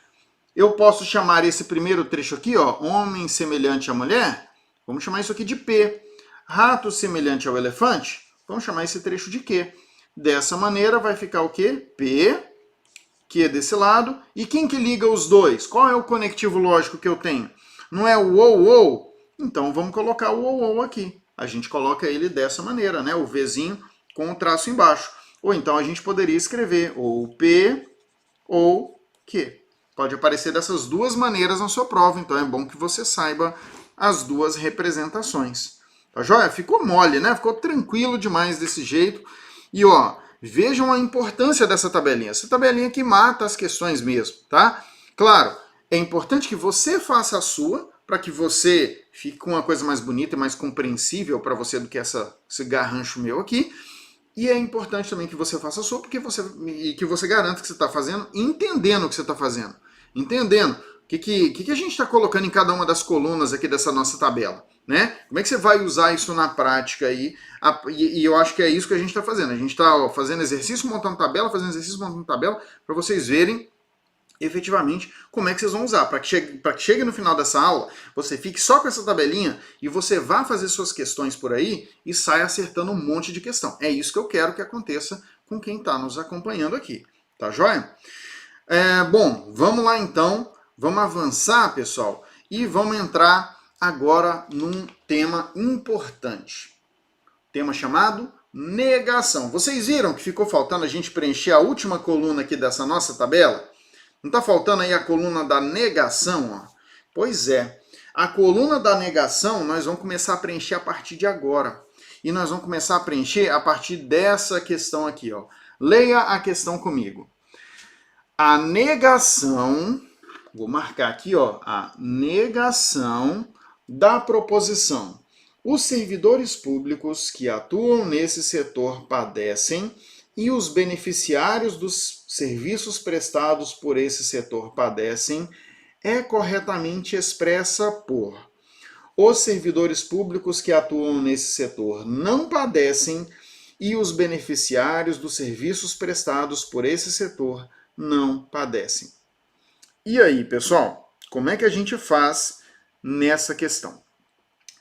Eu posso chamar esse primeiro trecho aqui, ó, homem semelhante à mulher, vamos chamar isso aqui de P. Rato semelhante ao elefante, vamos chamar esse trecho de Q. Dessa maneira vai ficar o quê? P, Q desse lado. E quem que liga os dois? Qual é o conectivo lógico que eu tenho? Não é o ou? Então vamos colocar o ou aqui. A gente coloca ele dessa maneira, né? O Vzinho com o traço embaixo. Ou então a gente poderia escrever ou P ou Q. Pode aparecer dessas duas maneiras na sua prova, então é bom que você saiba as duas representações. Tá joia? Ficou mole, né? Ficou tranquilo demais desse jeito. E ó, vejam a importância dessa tabelinha. Essa tabelinha que mata as questões mesmo, tá? Claro, é importante que você faça a sua, para que você fique com uma coisa mais bonita e mais compreensível para você do que esse garrancho meu aqui. E é importante também que você faça a sua, porque que você garanta que você está fazendo, entendendo o que você está fazendo. Entendendo o que a gente está colocando em cada uma das colunas aqui dessa nossa tabela, né? Como é que você vai usar isso na prática aí? E eu acho que é isso que a gente está fazendo. A gente está fazendo exercício, montando tabela, para vocês verem efetivamente como é que vocês vão usar. Para que chegue no final dessa aula, você fique só com essa tabelinha e você vá fazer suas questões por aí e saia acertando um monte de questão. É isso que eu quero que aconteça com quem está nos acompanhando aqui. Tá joia? Bom, vamos lá então. Vamos avançar, pessoal, e vamos entrar agora num tema importante. Tema chamado negação. Vocês viram que ficou faltando a gente preencher a última coluna aqui dessa nossa tabela? Não está faltando aí a coluna da negação? Ó? Pois é. A coluna da negação nós vamos começar a preencher a partir de agora. E nós vamos começar a preencher a partir dessa questão aqui. Ó. Leia a questão comigo. A negação, vou marcar aqui, ó, a negação da proposição. Os servidores públicos que atuam nesse setor padecem e os beneficiários dos serviços prestados por esse setor padecem é corretamente expressa por: os servidores públicos que atuam nesse setor não padecem e os beneficiários dos serviços prestados por esse setor não padecem. E aí, pessoal, como é que a gente faz nessa questão?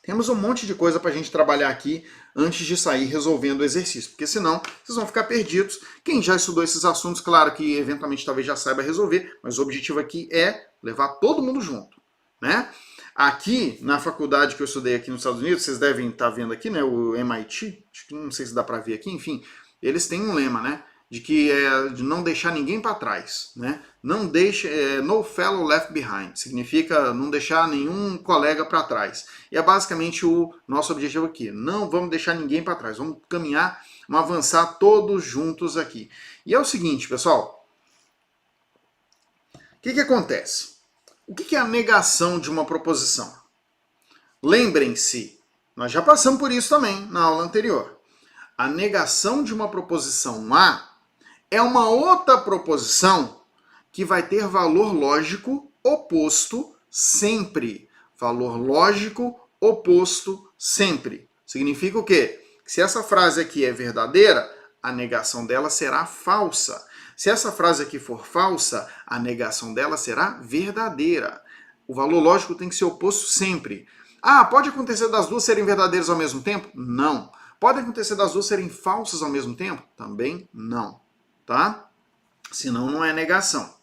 Temos um monte de coisa para a gente trabalhar aqui antes de sair resolvendo o exercício, porque senão vocês vão ficar perdidos. Quem já estudou esses assuntos, claro que eventualmente talvez já saiba resolver, mas o objetivo aqui é levar todo mundo junto, né? Aqui, na faculdade que eu estudei aqui nos Estados Unidos, vocês devem estar vendo aqui, né, o MIT, acho que não sei se dá para ver aqui, enfim, eles têm um lema, né, de que é de não deixar ninguém para trás, né? Não deixe, no fellow left behind, significa não deixar nenhum colega para trás. E é basicamente o nosso objetivo aqui. Não vamos deixar ninguém para trás, vamos caminhar, vamos avançar todos juntos aqui. E é o seguinte, pessoal, o que acontece? O que é a negação de uma proposição? Lembrem-se, nós já passamos por isso também na aula anterior. A negação de uma proposição A é uma outra proposição que vai ter valor lógico oposto sempre. Valor lógico oposto sempre. Significa o quê? Que se essa frase aqui é verdadeira, a negação dela será falsa. Se essa frase aqui for falsa, a negação dela será verdadeira. O valor lógico tem que ser oposto sempre. Ah, pode acontecer das duas serem verdadeiras ao mesmo tempo? Não. Pode acontecer das duas serem falsas ao mesmo tempo? Também não. Tá? Senão não é negação.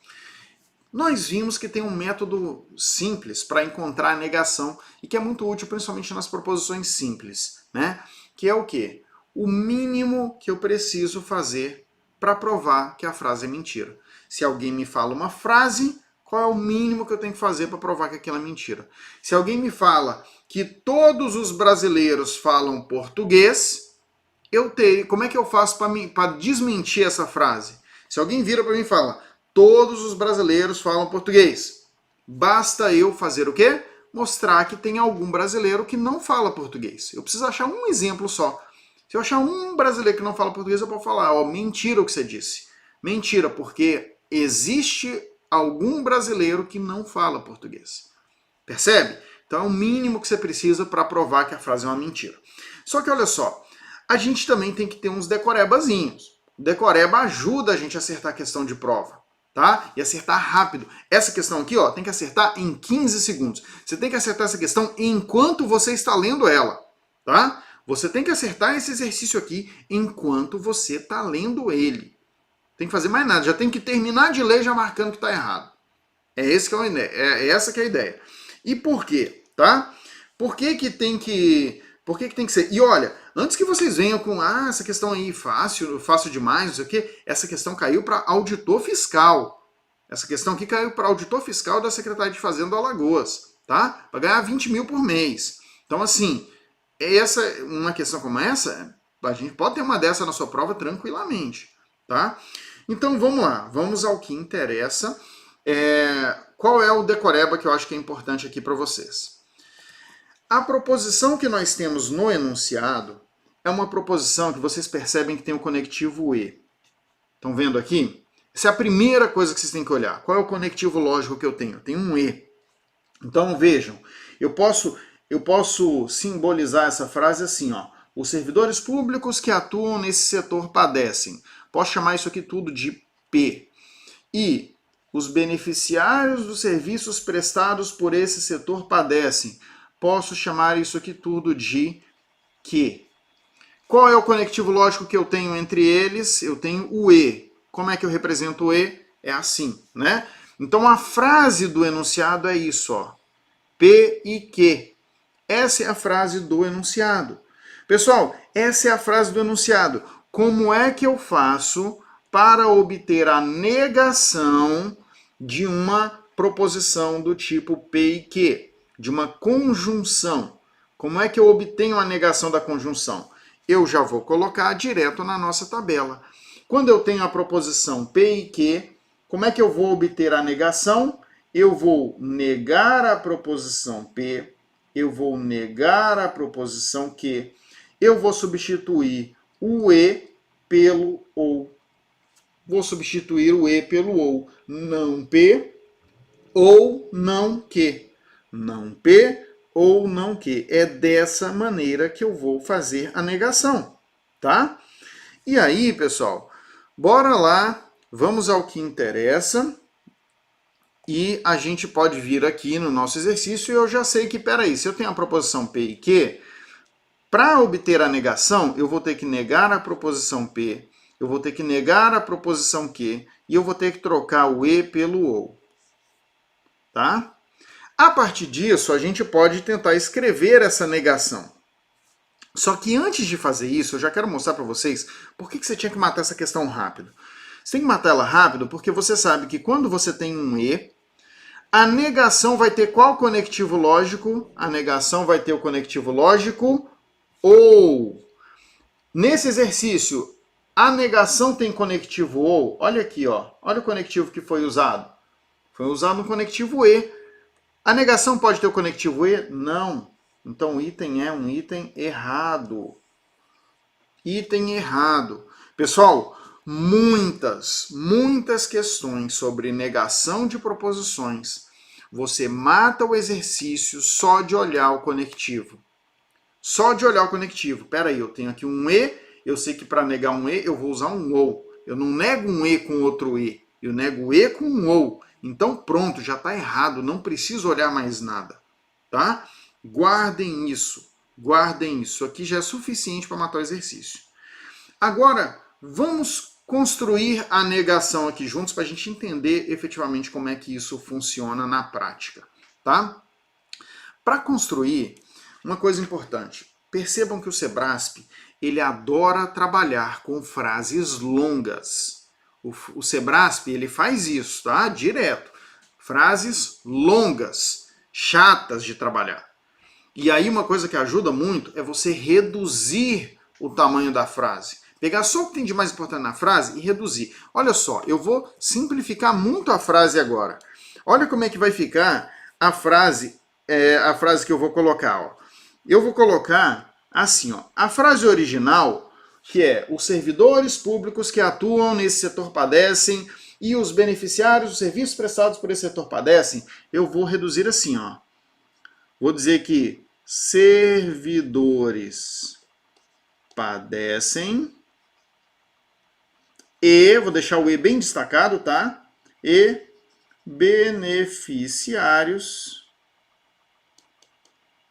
Nós vimos que tem um método simples para encontrar a negação e que é muito útil principalmente nas proposições simples, né? Que é o quê? O mínimo que eu preciso fazer para provar que a frase é mentira. Se alguém me fala uma frase, qual é o mínimo que eu tenho que fazer para provar que aquilo é mentira? Se alguém me fala que todos os brasileiros falam português, como é que eu faço para desmentir essa frase? Se alguém vira para mim e fala, todos os brasileiros falam português, basta eu fazer o quê? Mostrar que tem algum brasileiro que não fala português. Eu preciso achar um exemplo só. Se eu achar um brasileiro que não fala português, eu posso falar, ó, mentira o que você disse. Mentira, porque existe algum brasileiro que não fala português. Percebe? Então é o mínimo que você precisa para provar que a frase é uma mentira. Só que olha só, a gente também tem que ter uns decorebazinhos. O decoreba ajuda a gente a acertar a questão de prova, tá? E acertar rápido. Essa questão aqui, ó, tem que acertar em 15 segundos. Você tem que acertar essa questão enquanto você está lendo ela, tá? Você tem que acertar esse exercício aqui enquanto você está lendo ele. Tem que fazer mais nada, já tem que terminar de ler já marcando que está errado. É essa que é a ideia. E por quê, tá? Por que tem que ser? E olha, antes que vocês venham com, essa questão aí fácil demais, não sei o quê, essa questão caiu para auditor fiscal. Essa questão aqui caiu para auditor fiscal da Secretaria de Fazenda do Alagoas, tá? Para ganhar 20 mil por mês. Então, assim, uma questão como essa, a gente pode ter uma dessa na sua prova tranquilamente, tá? Então, vamos lá. Vamos ao que interessa. Qual é o decoreba que eu acho que é importante aqui para vocês? A proposição que nós temos no enunciado é uma proposição que vocês percebem que tem o conectivo E. Estão vendo aqui? Essa é a primeira coisa que vocês têm que olhar. Qual é o conectivo lógico que eu tenho? Eu tenho um E. Então, vejam, eu posso simbolizar essa frase assim, ó. Os servidores públicos que atuam nesse setor padecem. Posso chamar isso aqui tudo de P. E os beneficiários dos serviços prestados por esse setor padecem. Posso chamar isso aqui tudo de Q. Qual é o conectivo lógico que eu tenho entre eles? Eu tenho o E. Como é que eu represento o E? É assim, né? Então a frase do enunciado é isso, ó. P e Q. Essa é a frase do enunciado. Pessoal, essa é a frase do enunciado. Como é que eu faço para obter a negação de uma proposição do tipo P e Q? De uma conjunção. Como é que eu obtenho a negação da conjunção? Eu já vou colocar direto na nossa tabela. Quando eu tenho a proposição P e Q, como é que eu vou obter a negação? Eu vou negar a proposição P, eu vou negar a proposição Q, eu vou substituir o E pelo OU. Vou substituir o E pelo OU. Não P ou não Q. Não P ou não Q. É dessa maneira que eu vou fazer a negação, tá? E aí, pessoal, bora lá, Vamos ao que interessa. E a gente pode vir aqui no nosso exercício e eu já sei que, peraí, se eu tenho a proposição P e Q, para obter a negação, eu vou ter que negar a proposição P, eu vou ter que negar a proposição Q e eu vou ter que trocar o E pelo OU. Tá? A partir disso, a gente pode tentar escrever essa negação. Só que antes de fazer isso, eu já quero mostrar para vocês por que você tinha que matar essa questão rápido. Você tem que matar ela rápido porque você sabe que quando você tem um E, a negação vai ter qual conectivo lógico? A negação vai ter o conectivo lógico OU. Nesse exercício, a negação tem conectivo OU. Olha aqui, ó. Olha o conectivo que foi usado. Foi usado um conectivo E. A negação pode ter o conectivo E? Não. Então o item é um item errado. Item errado. Pessoal, muitas questões sobre negação de proposições. Você mata o exercício só de olhar o conectivo. Só de olhar o conectivo. Pera aí, eu tenho aqui um E, eu sei que para negar um E eu vou usar um OU. Eu não nego um E com outro E, eu nego E com um OU. Então pronto, já está errado, não preciso olhar mais nada. Tá? Guardem isso. Guardem isso. Aqui já é suficiente para matar o exercício. Agora, vamos construir a negação aqui juntos para a gente entender efetivamente como é que isso funciona na prática, tá? Para construir, uma coisa importante. Percebam que o Sebrasp, ele adora trabalhar com frases longas. O Sebrasp, ele faz isso, tá? Direto. Frases longas, chatas de trabalhar. E aí uma coisa que ajuda muito é você reduzir o tamanho da frase. Pegar só o que tem de mais importante na frase e reduzir. Olha só, eu vou simplificar muito a frase agora. Olha como é que vai ficar a frase que eu vou colocar. Ó. Eu vou colocar assim, ó. A frase original, que é os servidores públicos que atuam nesse setor padecem e os beneficiários dos serviços prestados por esse setor padecem, eu vou reduzir assim, ó. Vou dizer que servidores padecem e, vou deixar o E bem destacado, tá? E beneficiários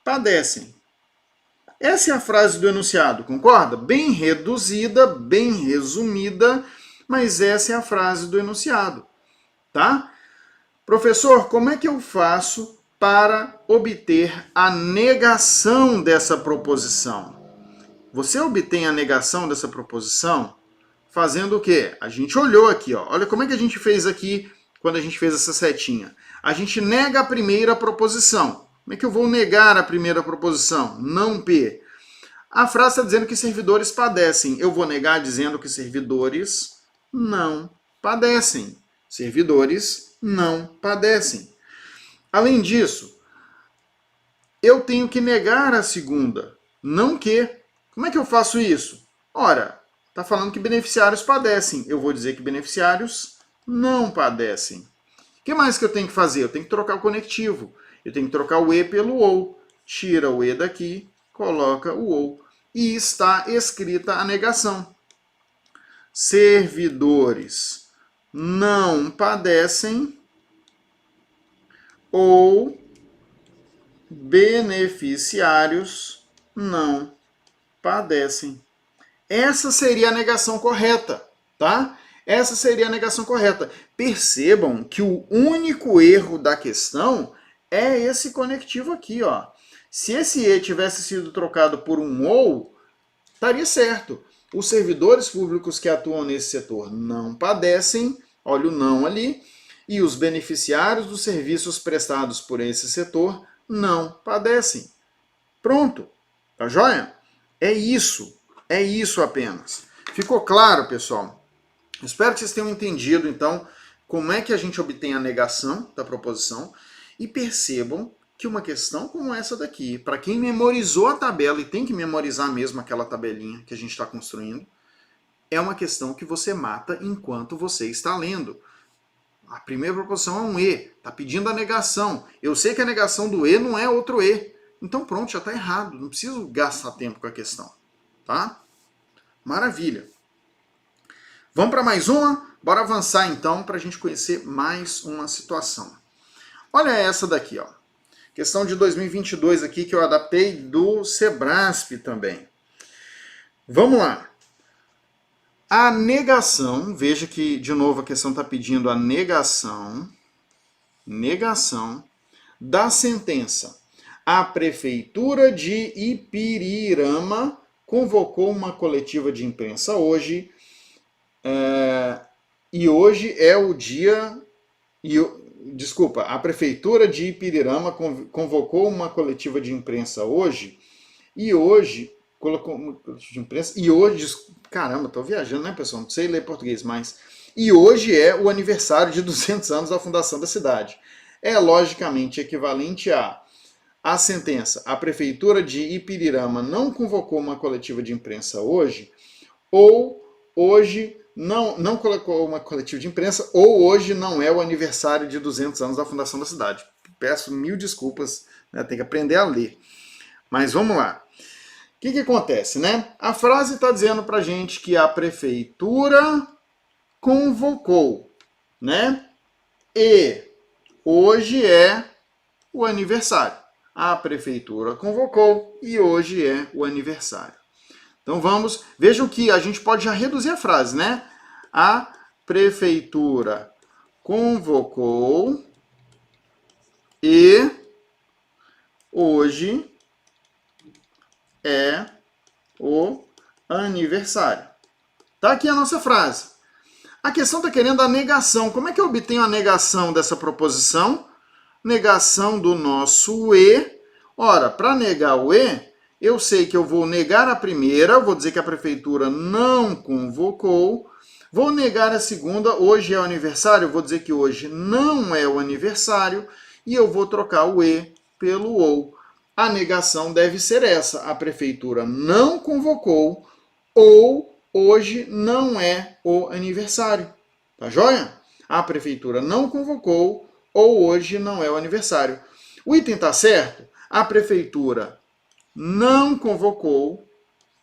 padecem. Essa é a frase do enunciado, concorda? Bem reduzida, bem resumida, mas essa é a frase do enunciado, tá? Professor, como é que eu faço para obter a negação dessa proposição? Você obtém a negação dessa proposição fazendo o quê? A gente olhou aqui, ó. Olha como é que a gente fez aqui quando a gente fez essa setinha. A gente nega a primeira proposição. Como é que eu vou negar a primeira proposição? Não P. A frase está dizendo que servidores padecem. Eu vou negar dizendo que servidores não padecem. Servidores não padecem. Além disso, eu tenho que negar a segunda, não que. Como é que eu faço isso? Ora, está falando que beneficiários padecem. Eu vou dizer que beneficiários não padecem. O que mais que eu tenho que fazer? Eu tenho que trocar o conectivo. Eu tenho que trocar o E pelo OU. Tira o E daqui, coloca o OU. E está escrita a negação. Servidores não padecem ou beneficiários não padecem. Essa seria a negação correta, tá? Essa seria a negação correta. Percebam que o único erro da questão é esse conectivo aqui, ó. Se esse E tivesse sido trocado por um OU, estaria certo. Os servidores públicos que atuam nesse setor não padecem, olha o não ali, e os beneficiários dos serviços prestados por esse setor não padecem. Pronto. Tá joia? É isso apenas. Ficou claro, pessoal? Espero que vocês tenham entendido, então, como é que a gente obtém a negação da proposição e percebam que uma questão como essa daqui, para quem memorizou a tabela e tem que memorizar mesmo aquela tabelinha que a gente está construindo, é uma questão que você mata enquanto você está lendo. A primeira proposição é um E, está pedindo a negação. Eu sei que a negação do E não é outro E. Então pronto, já está errado. Não preciso gastar tempo com a questão. Tá? Maravilha. Vamos para mais uma? Bora avançar então para a gente conhecer mais uma situação. Olha essa daqui, ó. Questão de 2022 aqui que eu adaptei do Sebrasp também. Vamos lá. A negação, veja que de novo a questão está pedindo a negação da sentença. A Prefeitura de Ipirirama convocou uma coletiva de imprensa hoje, e hoje é o dia... Desculpa, a Prefeitura de Ipirirama convocou uma coletiva de imprensa hoje, e hoje... colocou uma coletiva de imprensa, e hoje... Caramba, tô viajando, né, pessoal? Não sei ler português, mas... E hoje é o aniversário de 200 anos da fundação da cidade. É logicamente equivalente a sentença. A Prefeitura de Ipirirama não convocou uma coletiva de imprensa hoje, ou hoje não colocou uma coletiva de imprensa, ou hoje não é o aniversário de 200 anos da fundação da cidade. Peço mil desculpas, né? Tem que aprender a ler. Mas vamos lá. O que acontece, né? A frase está dizendo pra gente que a Prefeitura convocou, né? E hoje é o aniversário. A Prefeitura convocou e hoje é o aniversário. Então vamos, vejam que a gente pode já reduzir a frase, né? A Prefeitura convocou e hoje é o aniversário. Tá aqui a nossa frase. A questão está querendo a negação. Como é que eu obtenho a negação dessa proposição? Negação do nosso e. Ora, para negar o e, eu sei que eu vou negar a primeira, vou dizer que a Prefeitura não convocou. Vou negar a segunda, hoje é o aniversário, vou dizer que hoje não é o aniversário. E eu vou trocar o e pelo ou. A negação deve ser essa. A Prefeitura não convocou ou hoje não é o aniversário. Tá joia? A Prefeitura não convocou ou hoje não é o aniversário. O item tá certo? A Prefeitura não convocou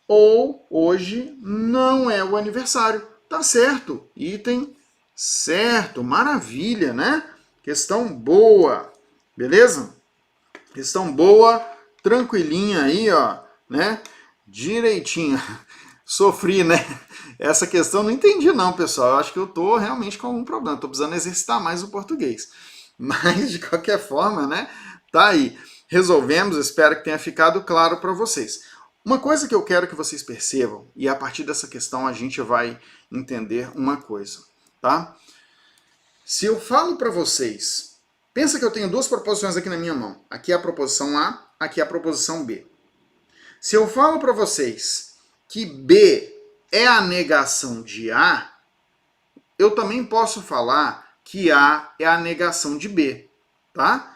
ou hoje não é o aniversário. Tá certo. Item certo. Maravilha, né? Questão boa. Beleza? Questão boa, tranquilinha aí, ó, né? Direitinho. Sofri, né? Essa questão não entendi não, pessoal. Eu acho que eu tô realmente com algum problema. Tô precisando exercitar mais o português. Mas, de qualquer forma, né? Tá aí. Resolvemos, espero que tenha ficado claro para vocês. Uma coisa que eu quero que vocês percebam, e a partir dessa questão a gente vai entender uma coisa, tá? Se eu falo para vocês, pensa que eu tenho duas proposições aqui na minha mão. Aqui é a proposição A, aqui é a proposição B. Se eu falo para vocês que B é a negação de A, eu também posso falar que A é a negação de B, tá?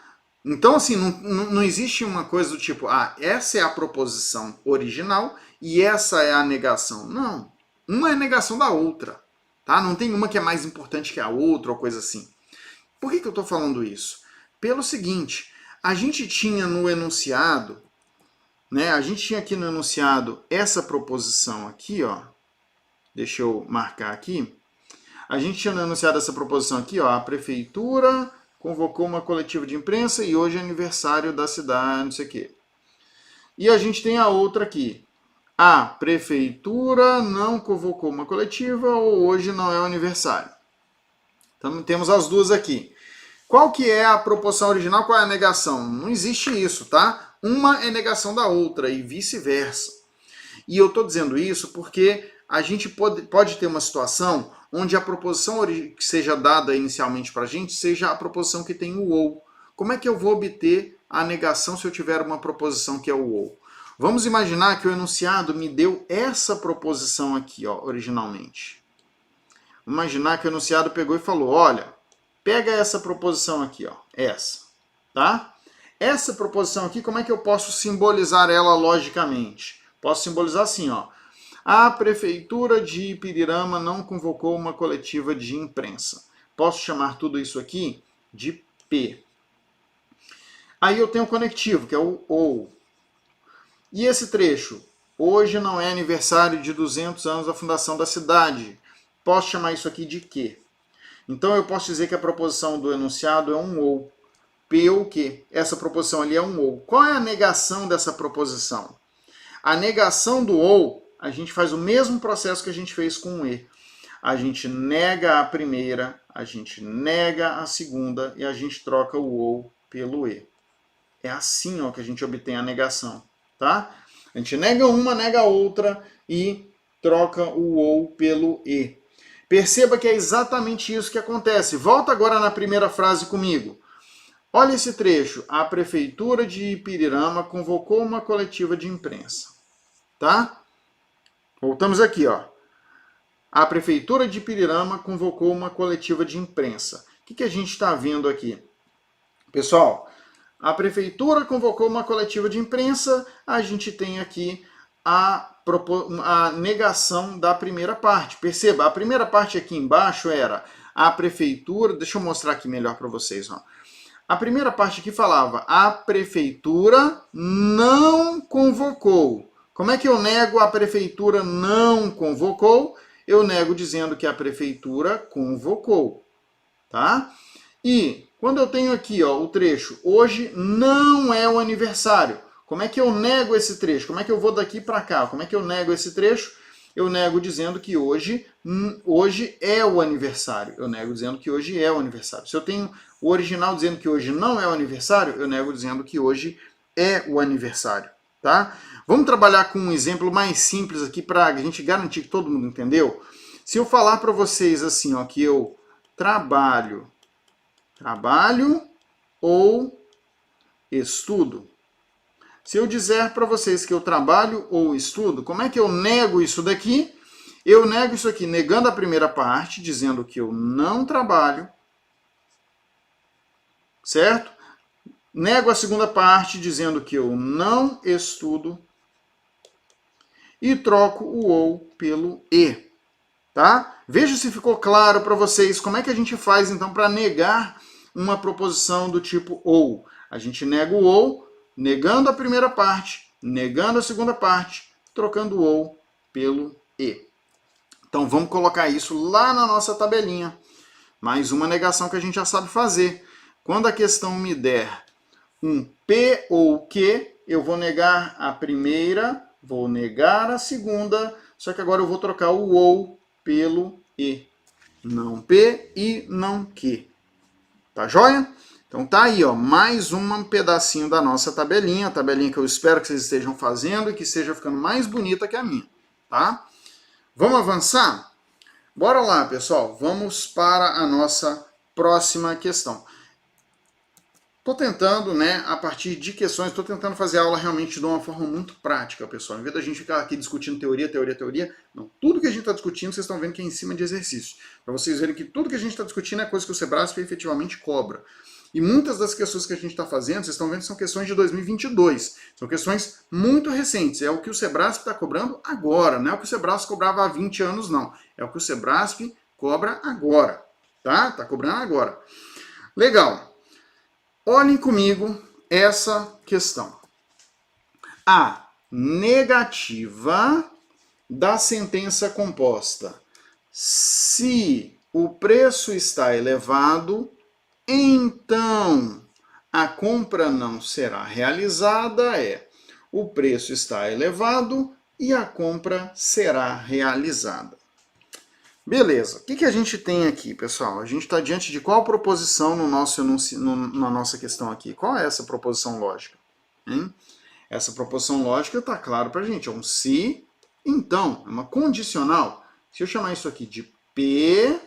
Então, assim, não existe uma coisa do tipo, essa é a proposição original e essa é a negação. Não. Uma é a negação da outra, tá? Não tem uma que é mais importante que a outra ou coisa assim. Por que eu estou falando isso? Pelo seguinte, a gente tinha no enunciado, né? A gente tinha aqui no enunciado essa proposição aqui, ó. Deixa eu marcar aqui. A gente tinha no enunciado essa proposição aqui, ó. A Prefeitura convocou uma coletiva de imprensa e hoje é aniversário da cidade, não sei o quê. E a gente tem a outra aqui. A Prefeitura não convocou uma coletiva ou hoje não é o aniversário. Então temos as duas aqui. Qual que é a proposição original, qual é a negação? Não existe isso, tá? Uma é negação da outra e vice-versa. E eu estou dizendo isso porque a gente pode ter uma situação onde a proposição que seja dada inicialmente para a gente seja a proposição que tem o ou. Como é que eu vou obter a negação se eu tiver uma proposição que é o ou? Vamos imaginar que o enunciado me deu essa proposição aqui, ó, originalmente. Imaginar que o enunciado pegou e falou, olha, pega essa proposição aqui, ó, essa, tá? Essa proposição aqui, como é que eu posso simbolizar ela logicamente? Posso simbolizar assim, ó. A Prefeitura de Ipirirama não convocou uma coletiva de imprensa. Posso chamar tudo isso aqui de P. Aí eu tenho o conectivo, que é o OU. E esse trecho? Hoje não é aniversário de 200 anos da fundação da cidade. posso chamar isso aqui de que. Então eu posso dizer que a proposição do enunciado é um ou. P ou Q. Essa proposição ali é um ou. Qual é a negação dessa proposição? A negação do ou, a gente faz o mesmo processo que a gente fez com o e. A gente nega a primeira, a gente nega a segunda e a gente troca o ou pelo e. É assim, ó, que a gente obtém a negação, tá? A gente nega uma, nega a outra e troca o ou pelo e. Perceba que é exatamente isso que acontece. Volta agora na primeira frase comigo. Olha esse trecho. A prefeitura de Ipirirama convocou uma coletiva de imprensa. Tá? Voltamos aqui, ó. A prefeitura de Ipirirama convocou uma coletiva de imprensa. O que a gente está vendo aqui? Pessoal, a prefeitura convocou uma coletiva de imprensa, a gente tem aqui a negação da primeira parte. Perceba, a primeira parte aqui embaixo era a prefeitura... Deixa eu mostrar aqui melhor para vocês, ó. A primeira parte aqui falava, a prefeitura não convocou. Como é que eu nego a prefeitura não convocou? Eu nego dizendo que a prefeitura convocou, tá? E quando eu tenho aqui, ó, o trecho, hoje não é o aniversário. Como é que eu nego esse trecho? Como é que eu vou daqui para cá? Como é que eu nego esse trecho? Eu nego dizendo que hoje é o aniversário. Eu nego dizendo que hoje é o aniversário. Se eu tenho o original dizendo que hoje não é o aniversário, eu nego dizendo que hoje é o aniversário, tá? Vamos trabalhar com um exemplo mais simples aqui para a gente garantir que todo mundo entendeu. Se eu falar para vocês assim, ó, que eu trabalho ou estudo. Se eu dizer para vocês que eu trabalho ou estudo, como é que eu nego isso daqui? Eu nego isso aqui negando a primeira parte, dizendo que eu não trabalho, certo? Nego a segunda parte, dizendo que eu não estudo, e troco o ou pelo e, tá? Veja se ficou claro para vocês como é que a gente faz, então, para negar uma proposição do tipo ou. A gente nega o ou, negando a primeira parte, negando a segunda parte, trocando o ou pelo e. Então vamos colocar isso lá na nossa tabelinha. Mais uma negação que a gente já sabe fazer. Quando a questão me der um P ou Q, eu vou negar a primeira, vou negar a segunda, só que agora eu vou trocar o ou pelo e. Não P e não Q. Tá joia? Então tá aí, ó, mais um pedacinho da nossa tabelinha, a tabelinha que eu espero que vocês estejam fazendo e que esteja ficando mais bonita que a minha, tá? Vamos avançar? Bora lá, pessoal, vamos para a nossa próxima questão. Estou tentando, né, a partir de questões, estou tentando fazer a aula realmente de uma forma muito prática, pessoal. Em vez da gente ficar aqui discutindo teoria, não. Tudo que a gente está discutindo, vocês estão vendo que é em cima de exercício. Para vocês verem que tudo que a gente está discutindo é coisa que o Sebrasp efetivamente cobra. E muitas das questões que a gente está fazendo, vocês estão vendo que são questões de 2022. São questões muito recentes. É o que o Sebrasp está cobrando agora. Não é o que o Sebrasp cobrava há 20 anos, não. É o que o Sebrasp cobra agora. Tá? Está cobrando agora. Legal. Olhem comigo essa questão. A negativa da sentença composta. Se o preço está elevado, então a compra não será realizada, o preço está elevado e a compra será realizada. Beleza, o que a gente tem aqui, pessoal? A gente está diante de qual proposição na nossa questão aqui? Qual é essa proposição lógica? Hein? Essa proposição lógica está claro para a gente, é um se, então, é uma condicional. Se eu chamar isso aqui de P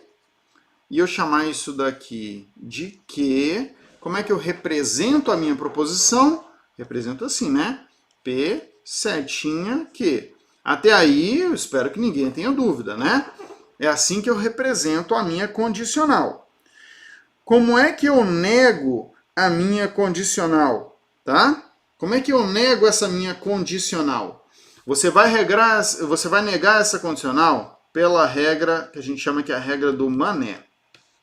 e eu chamar isso daqui de Q, como é que eu represento a minha proposição? Represento assim, né? P, setinha, Q. Até aí, eu espero que ninguém tenha dúvida, né? É assim que eu represento a minha condicional. Como é que eu nego a minha condicional? Tá? Como é que eu nego essa minha condicional? Você vai negar essa condicional pela regra que a gente chama que é a regra do Mané.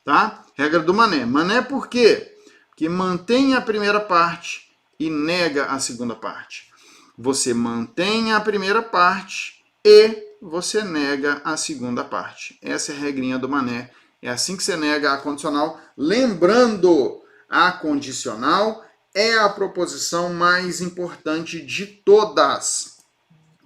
Tá? Regra do Mané. Mané por quê? Porque mantém a primeira parte e nega a segunda parte. Você mantém a primeira parte e você nega a segunda parte. Essa é a regrinha do Mané. É assim que você nega a condicional. Lembrando, a condicional é a proposição mais importante de todas.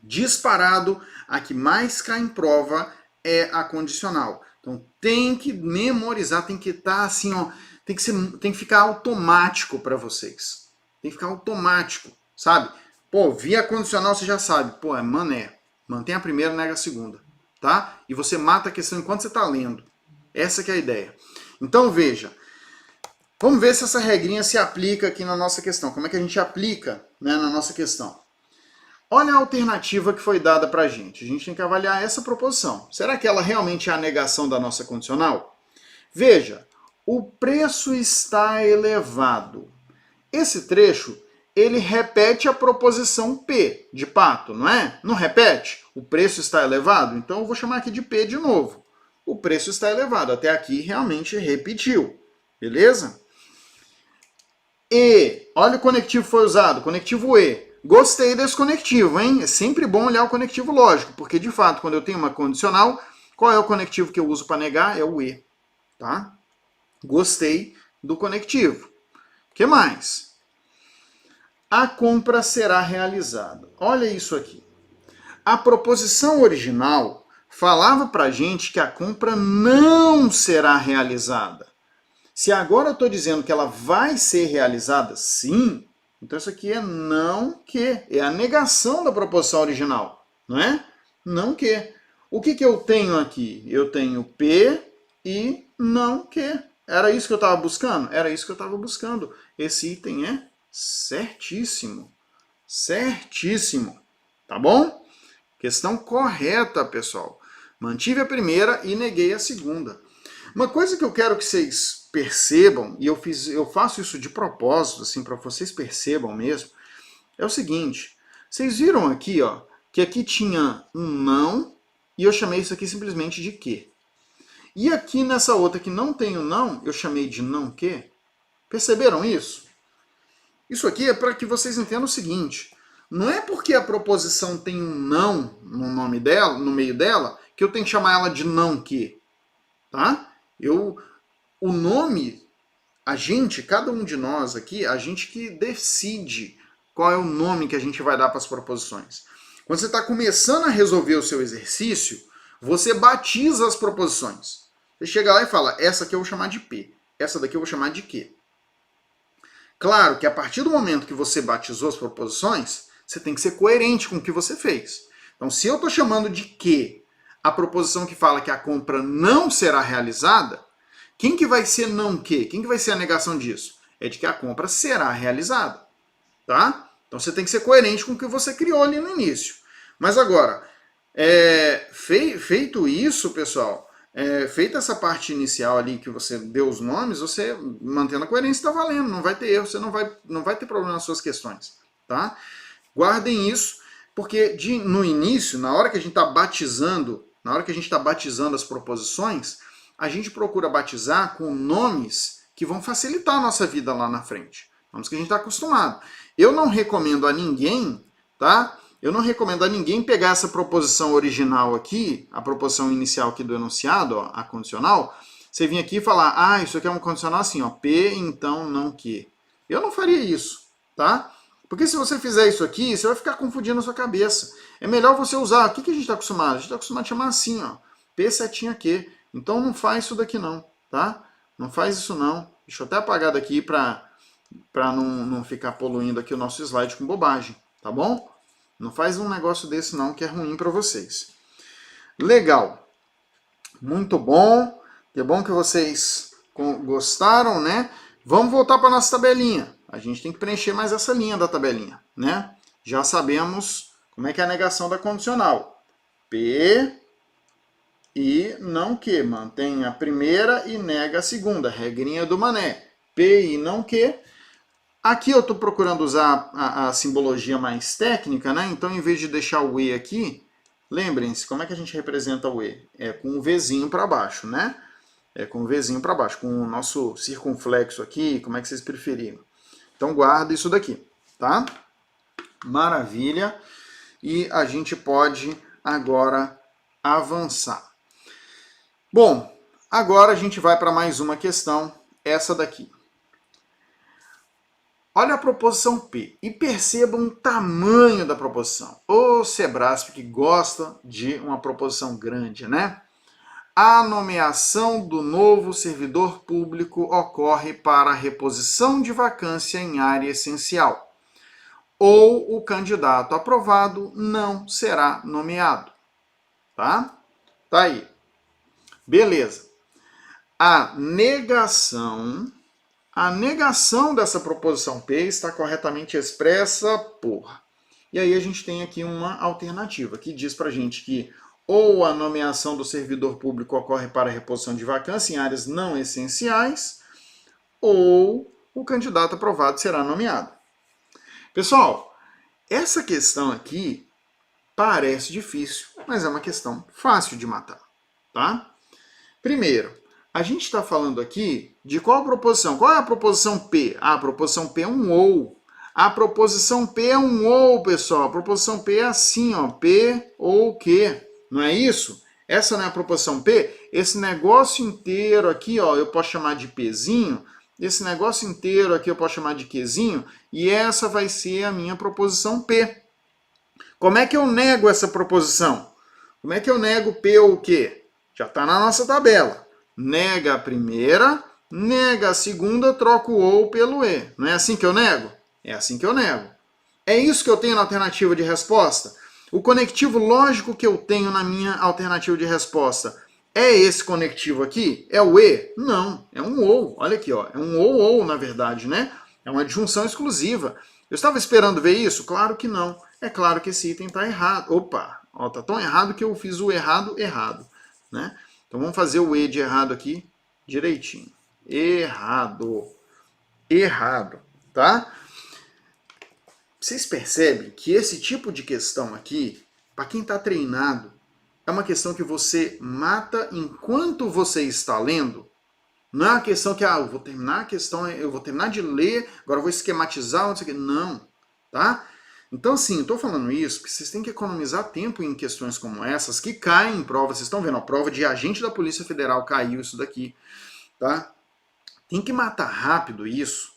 Disparado, a que mais cai em prova é a condicional. Então tem que memorizar, tem que estar assim, ó, tem que ficar automático para vocês. Tem que ficar automático, sabe? Pô, via condicional você já sabe, pô, é mané. Mantém a primeira, nega a segunda, tá? E você mata a questão enquanto você está lendo. Essa que é a ideia. Então veja, vamos ver se essa regrinha se aplica aqui na nossa questão. Como é que a gente aplica, né, na nossa questão? Olha a alternativa que foi dada para a gente. A gente tem que avaliar essa proposição. Será que ela realmente é a negação da nossa condicional? Veja, o preço está elevado. Esse trecho, ele repete a proposição P de pato, não é? Não repete? O preço está elevado? Então eu vou chamar aqui de P de novo. O preço está elevado. Até aqui realmente repetiu. Beleza? E, olha o conectivo que foi usado, conectivo E. Gostei desse conectivo, hein? É sempre bom olhar o conectivo lógico, porque de fato, quando eu tenho uma condicional, qual é o conectivo que eu uso para negar? É o E, tá? Gostei do conectivo. O que mais? A compra será realizada. Olha isso aqui. A proposição original falava para a gente que a compra não será realizada. Se agora eu estou dizendo que ela vai ser realizada, sim, então isso aqui é não que, é a negação da proposição original, não é? Não que. O que eu tenho aqui? Eu tenho P e não que. Era isso que eu estava buscando? Era isso que eu estava buscando. Esse item é certíssimo. Certíssimo. Tá bom? Questão correta, pessoal. Mantive a primeira e neguei a segunda. Uma coisa que eu quero que vocês percebam, e eu faço isso de propósito, assim, para vocês percebam mesmo, é o seguinte. Vocês viram aqui, ó, que aqui tinha um não, e eu chamei isso aqui simplesmente de que. E aqui nessa outra que não tem o não, eu chamei de não que. Perceberam isso? Isso aqui é para que vocês entendam o seguinte. Não é porque a proposição tem um não no nome dela, no meio dela, que eu tenho que chamar ela de não que. Tá? O nome, cada um de nós aqui, a gente que decide qual é o nome que a gente vai dar para as proposições. Quando você está começando a resolver o seu exercício, você batiza as proposições. Você chega lá e fala, essa aqui eu vou chamar de P, essa daqui eu vou chamar de Q. Claro que a partir do momento que você batizou as proposições, você tem que ser coerente com o que você fez. Então, se eu estou chamando de Q a proposição que fala que a compra não será realizada, quem que vai ser não que? Quem que vai ser a negação disso? É de que a compra será realizada, tá? Então você tem que ser coerente com o que você criou ali no início. Mas agora, feito isso, pessoal, feita essa parte inicial ali que você deu os nomes, você mantendo a coerência está valendo, não vai ter erro, você não vai ter problema nas suas questões, tá? Guardem isso, porque no início, na hora que a gente está batizando as proposições, a gente procura batizar com nomes que vão facilitar a nossa vida lá na frente. Nomes que a gente está acostumado. Eu não recomendo a ninguém, tá? Eu não recomendo a ninguém pegar essa proposição original aqui, a proposição inicial aqui do enunciado, ó, a condicional, você vir aqui e falar, isso aqui é uma condicional assim, ó, P, então, não que. Eu não faria isso, tá? Porque se você fizer isso aqui, você vai ficar confundindo a sua cabeça. É melhor você usar, o que a gente está acostumado? A gente está acostumado a chamar assim, ó, P setinha Q. Então não faz isso daqui não, tá? Não faz isso não. Deixa eu até apagar daqui para não ficar poluindo aqui o nosso slide com bobagem, tá bom? Não faz um negócio desse não, que é ruim para vocês. Legal. Muito bom. Que bom que vocês gostaram, né? Vamos voltar para nossa tabelinha. A gente tem que preencher mais essa linha da tabelinha, né? Já sabemos como é que é a negação da condicional. P e não que. Mantém a primeira e nega a segunda. Regrinha do Mané. P e não que. Aqui eu estou procurando usar a simbologia mais técnica, né? Então, em vez de deixar o E aqui, lembrem-se, como é que a gente representa o E? É com o Vzinho para baixo, né? É com o Vzinho para baixo, com o nosso circunflexo aqui, como é que vocês preferiram. Então, guarda isso daqui, tá? Maravilha. E a gente pode agora avançar. Bom, agora a gente vai para mais uma questão, essa daqui. Olha a proposição P e percebam o tamanho da proposição. O Sebrasp que gosta de uma proposição grande, né? A nomeação do novo servidor público ocorre para a reposição de vacância em área essencial, ou o candidato aprovado não será nomeado. Tá? Tá aí. Beleza. A negação dessa proposição P está corretamente expressa por. E aí a gente tem aqui uma alternativa que diz pra gente que ou a nomeação do servidor público ocorre para a reposição de vacância em áreas não essenciais, ou o candidato aprovado será nomeado. Pessoal, essa questão aqui parece difícil, mas é uma questão fácil de matar, tá? Primeiro, a gente está falando aqui de qual proposição? Qual é a proposição P? A proposição P é um ou. A proposição P é um ou, pessoal. A proposição P é assim, ó, P ou Q. Não é isso? Essa não é a proposição P? Esse negócio inteiro aqui, ó, eu posso chamar de Pzinho. Esse negócio inteiro aqui eu posso chamar de Qzinho. E essa vai ser a minha proposição P. Como é que eu nego essa proposição? Como é que eu nego P ou Q? Já está na nossa tabela. Nega a primeira, nega a segunda, troco o ou pelo e. Não é assim que eu nego? É assim que eu nego. É isso que eu tenho na alternativa de resposta? O conectivo lógico que eu tenho na minha alternativa de resposta é esse conectivo aqui? É o e? Não, é um ou. Olha aqui, ó. É um ou, na verdade, né? É uma disjunção exclusiva. Eu estava esperando ver isso? Claro que não. É claro que esse item está errado. Opa, ó, tá tão errado que eu fiz o errado, né? Então vamos fazer o e de errado aqui direitinho. Errado, tá? Vocês percebem que esse tipo de questão aqui, para quem está treinado, é uma questão que você mata enquanto você está lendo. Não é uma questão que, eu vou terminar a questão, eu vou terminar de ler, agora eu vou esquematizar, não sei o que. Não, tá? Então, assim, eu estou falando isso porque vocês têm que economizar tempo em questões como essas, que caem em prova. Vocês estão vendo, a prova de agente da Polícia Federal caiu isso daqui, tá? Tem que matar rápido isso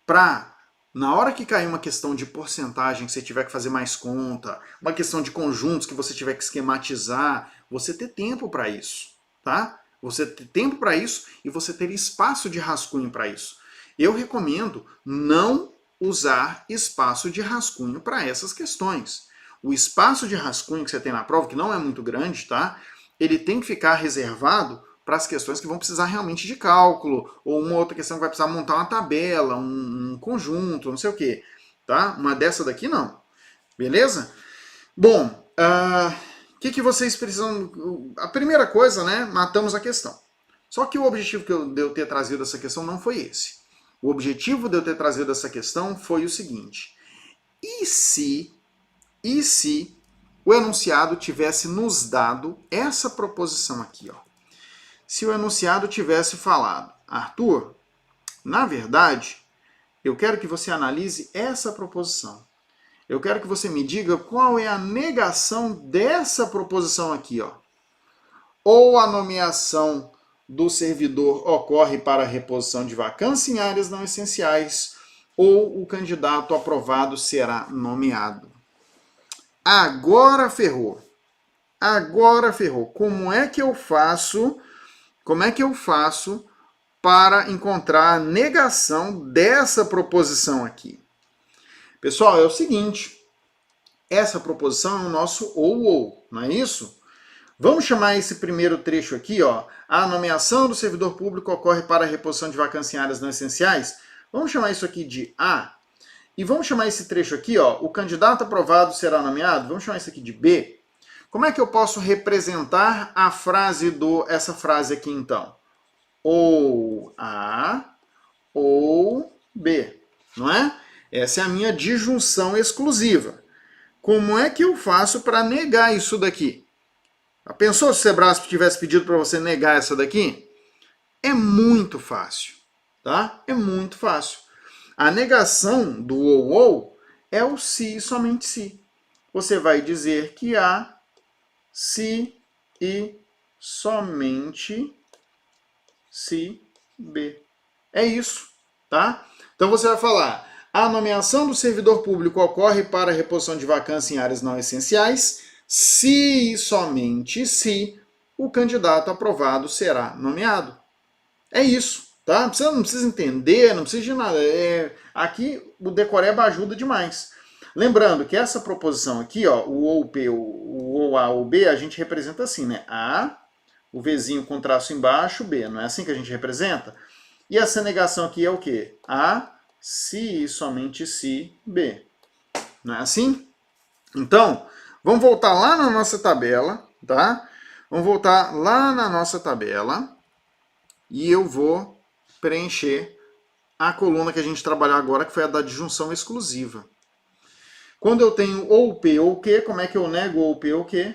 para, na hora que cair uma questão de porcentagem, que você tiver que fazer mais conta, uma questão de conjuntos que você tiver que esquematizar, você ter tempo para isso, tá? Você ter tempo para isso e você ter espaço de rascunho para isso. Eu recomendo não usar espaço de rascunho para essas questões. O espaço de rascunho que você tem na prova, que não é muito grande, tá? Ele tem que ficar reservado para as questões que vão precisar realmente de cálculo, ou uma outra questão que vai precisar montar uma tabela, um conjunto, não sei o quê, tá? Uma dessa daqui não. Beleza? Bom, o que vocês precisam... A primeira coisa, né? Matamos a questão. Só que o objetivo de eu ter trazido essa questão não foi esse. O objetivo de eu ter trazido essa questão foi o seguinte. E se o enunciado tivesse nos dado essa proposição aqui, ó? Se o enunciado tivesse falado, Arthur, na verdade, eu quero que você analise essa proposição. Eu quero que você me diga qual é a negação dessa proposição aqui, ó. Ou a nomeação do servidor ocorre para a reposição de vacância em áreas não essenciais, ou o candidato aprovado será nomeado. Agora ferrou. Agora ferrou. Como é que eu faço para encontrar a negação dessa proposição aqui? Pessoal, é o seguinte. Essa proposição é o nosso ou, não é isso? Vamos chamar esse primeiro trecho aqui, ó. A nomeação do servidor público ocorre para a reposição de vacância em áreas não essenciais. Vamos chamar isso aqui de A. E vamos chamar esse trecho aqui, ó. O candidato aprovado será nomeado. Vamos chamar isso aqui de B. Como é que eu posso representar a frase essa frase aqui, então? Ou A ou B, não é? Essa é a minha disjunção exclusiva. Como é que eu faço para negar isso daqui? Pensou se o Sebrasp tivesse pedido para você negar essa daqui? É muito fácil, tá? É muito fácil. A negação do ou é o se e somente se. Você vai dizer que há se e somente se B. É isso, tá? Então você vai falar, a nomeação do servidor público ocorre para a reposição de vacância em áreas não essenciais, se e somente se o candidato aprovado será nomeado. É isso, tá? Você não precisa entender, não precisa de nada. Aqui o decoreba ajuda demais. Lembrando que essa proposição aqui, ó, o ou P, o ou A ou B, a gente representa assim, né? A, o Vzinho com traço embaixo, B. Não é assim que a gente representa? E essa negação aqui é o quê? A, se e somente se B. Não é assim? Então, vamos voltar lá na nossa tabela, tá? Vamos voltar lá na nossa tabela e eu vou preencher a coluna que a gente trabalhou agora, que foi a da disjunção exclusiva. Quando eu tenho ou P ou Q, como é que eu nego ou P ou Q?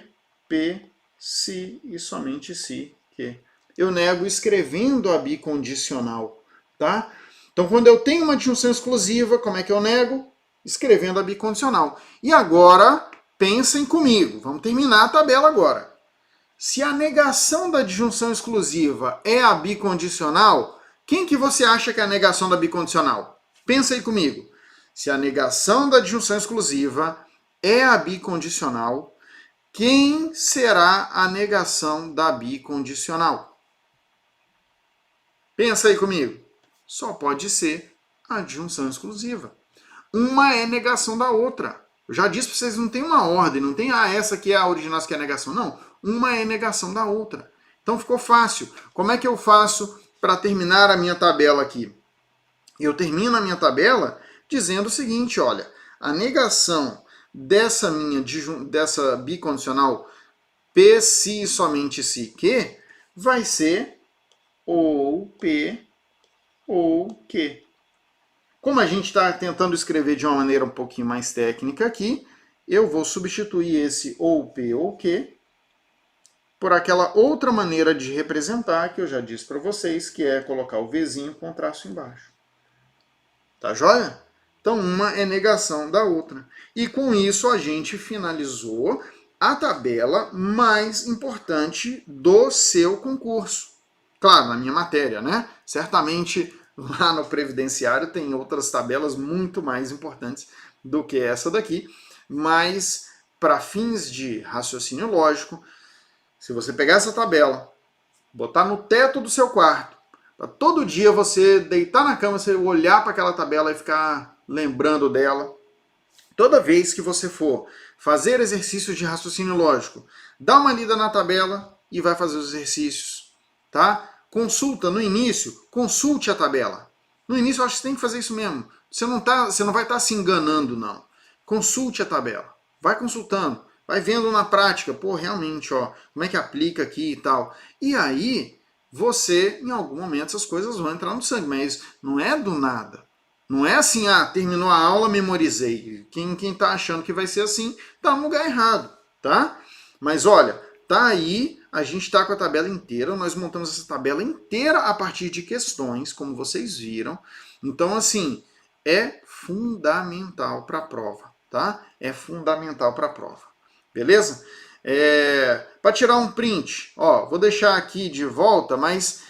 P, se e somente se Q. Eu nego escrevendo a bicondicional, tá? Então, quando eu tenho uma disjunção exclusiva, como é que eu nego? Escrevendo a bicondicional. E agora, pensem comigo. Vamos terminar a tabela agora. Se a negação da disjunção exclusiva é a bicondicional, quem que você acha que é a negação da bicondicional? Pensa aí comigo. Se a negação da disjunção exclusiva é a bicondicional, quem será a negação da bicondicional? Pensa aí comigo. Só pode ser a disjunção exclusiva. Uma é negação da outra. Eu já disse para vocês, não tem uma ordem, não tem, essa aqui é a original, essa aqui é a negação. Não, uma é negação da outra. Então ficou fácil. Como é que eu faço para terminar a minha tabela aqui? Eu termino a minha tabela dizendo o seguinte, olha, a negação dessa bicondicional P, se e somente se Q, vai ser ou P ou Q. Como a gente está tentando escrever de uma maneira um pouquinho mais técnica aqui, eu vou substituir esse ou P ou Q por aquela outra maneira de representar que eu já disse para vocês, que é colocar o Vzinho com traço embaixo. Tá joia? Então, uma é negação da outra. E com isso, a gente finalizou a tabela mais importante do seu concurso. Claro, na minha matéria, né? Certamente, lá no Previdenciário tem outras tabelas muito mais importantes do que essa daqui, mas para fins de raciocínio lógico, se você pegar essa tabela, botar no teto do seu quarto, para todo dia você deitar na cama, você olhar para aquela tabela e ficar lembrando dela. Toda vez que você for fazer exercícios de raciocínio lógico, dá uma lida na tabela e vai fazer os exercícios, tá? Consulta no início, consulte a tabela. No início eu acho que você tem que fazer isso mesmo. Você não vai estar se enganando, não. Consulte a tabela. Vai consultando. Vai vendo na prática. Pô, realmente, ó, como é que aplica aqui e tal. E aí, você, em algum momento, essas coisas vão entrar no sangue. Mas não é do nada. Não é assim, terminou a aula, memorizei. Quem tá achando que vai ser assim, tá no lugar errado, tá? Mas olha, tá aí, a gente tá com a tabela inteira, nós montamos essa tabela inteira a partir de questões, como vocês viram. Então, assim, é fundamental para a prova, tá? É fundamental para a prova. Beleza? Para tirar um print, ó, vou deixar aqui de volta, mas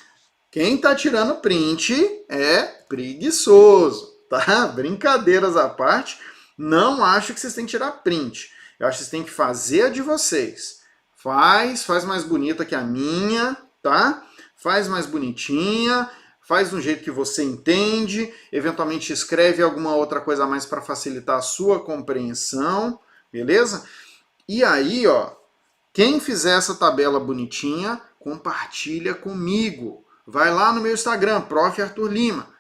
quem tá tirando print é preguiçoso, tá? Brincadeiras à parte, não acho que vocês têm que tirar print. Eu acho que vocês têm que fazer a de vocês. Faz mais bonita que a minha, tá? Faz mais bonitinha, faz de um jeito que você entende, eventualmente escreve alguma outra coisa a mais para facilitar a sua compreensão, beleza? E aí, ó, quem fizer essa tabela bonitinha, compartilha comigo. Vai lá no meu Instagram, Prof. Arthur Lima.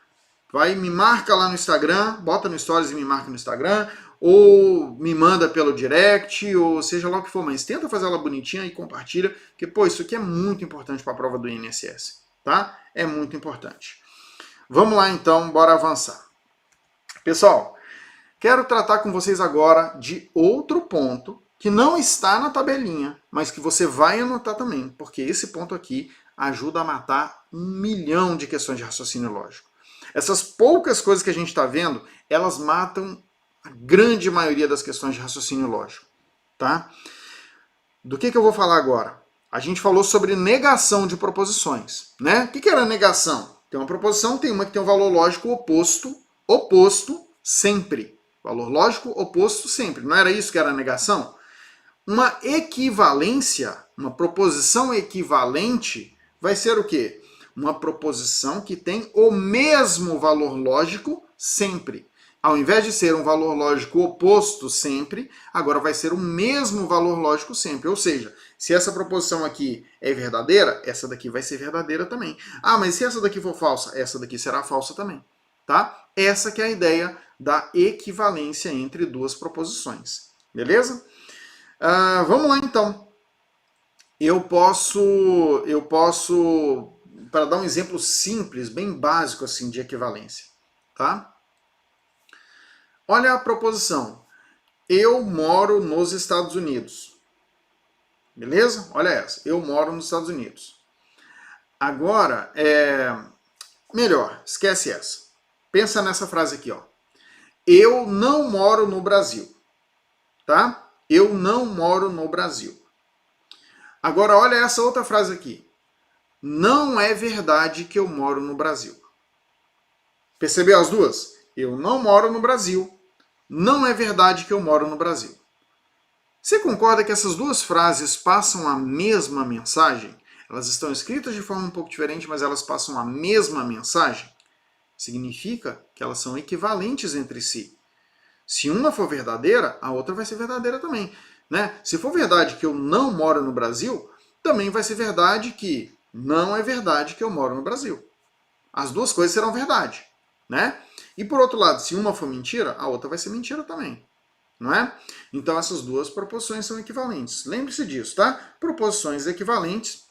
Me marca lá no Instagram, bota no Stories e me marca no Instagram, ou me manda pelo direct, ou seja lá o que for, mas tenta fazer ela bonitinha e compartilha, porque, pô, isso aqui é muito importante para a prova do INSS, tá? É muito importante. Vamos lá, então, bora avançar. Pessoal, quero tratar com vocês agora de outro ponto que não está na tabelinha, mas que você vai anotar também, porque esse ponto aqui ajuda a matar 1 milhão de questões de raciocínio lógico. Essas poucas coisas que a gente está vendo, elas matam a grande maioria das questões de raciocínio lógico, tá? Do que eu vou falar agora? a gente falou sobre negação de proposições, né? O que era negação? Tem uma proposição, tem uma que tem um valor lógico oposto sempre. Valor lógico oposto sempre. Não era isso que era a negação? Uma equivalência, uma proposição equivalente, vai ser o quê? Uma proposição que tem o mesmo valor lógico sempre. Ao invés de ser um valor lógico oposto sempre, agora vai ser o mesmo valor lógico sempre. Ou seja, se essa proposição aqui é verdadeira, essa daqui vai ser verdadeira também. Ah, mas se essa daqui for falsa, essa daqui será falsa também. Tá? Essa que é a ideia da equivalência entre duas proposições. Beleza? Vamos lá então. Eu posso, para dar um exemplo simples, bem básico assim de equivalência, tá? Olha a proposição. Eu moro nos Estados Unidos. Beleza? Olha essa. Eu moro nos Estados Unidos. Agora, melhor, esquece essa. Pensa nessa frase aqui, ó. Eu não moro no Brasil. Tá? Eu não moro no Brasil. Agora, olha essa outra frase aqui. Não é verdade que eu moro no Brasil. Percebeu as duas? Eu não moro no Brasil. Não é verdade que eu moro no Brasil. Você concorda que essas duas frases passam a mesma mensagem? Elas estão escritas de forma um pouco diferente, mas elas passam a mesma mensagem? Significa que elas são equivalentes entre si. Se uma for verdadeira, a outra vai ser verdadeira também. Né? Se for verdade que eu não moro no Brasil, também vai ser verdade que não é verdade que eu moro no Brasil. As duas coisas serão verdade. Né? E por outro lado, se uma for mentira, a outra vai ser mentira também. Não é? Então essas duas proposições são equivalentes. Lembre-se disso, tá? Proposições equivalentes.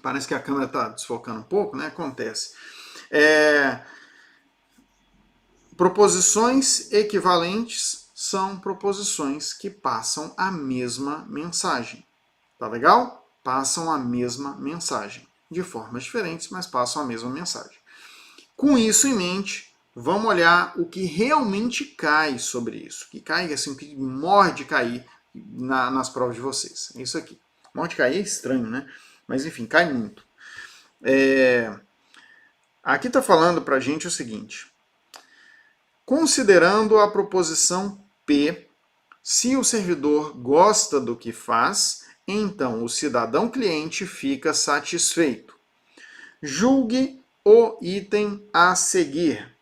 Parece que a câmera está desfocando um pouco, né? Acontece. Proposições equivalentes são proposições que passam a mesma mensagem. Tá legal? Passam a mesma mensagem. De formas diferentes, mas passam a mesma mensagem. Com isso em mente, vamos olhar o que realmente cai sobre isso. Que cai, assim, que morre de cair nas provas de vocês. É isso aqui. Morre de cair é estranho, né? Mas enfim, cai muito. Aqui está falando para a gente o seguinte. Considerando a proposição P, se o servidor gosta do que faz, então o cidadão cliente fica satisfeito. Julgue o item a seguir.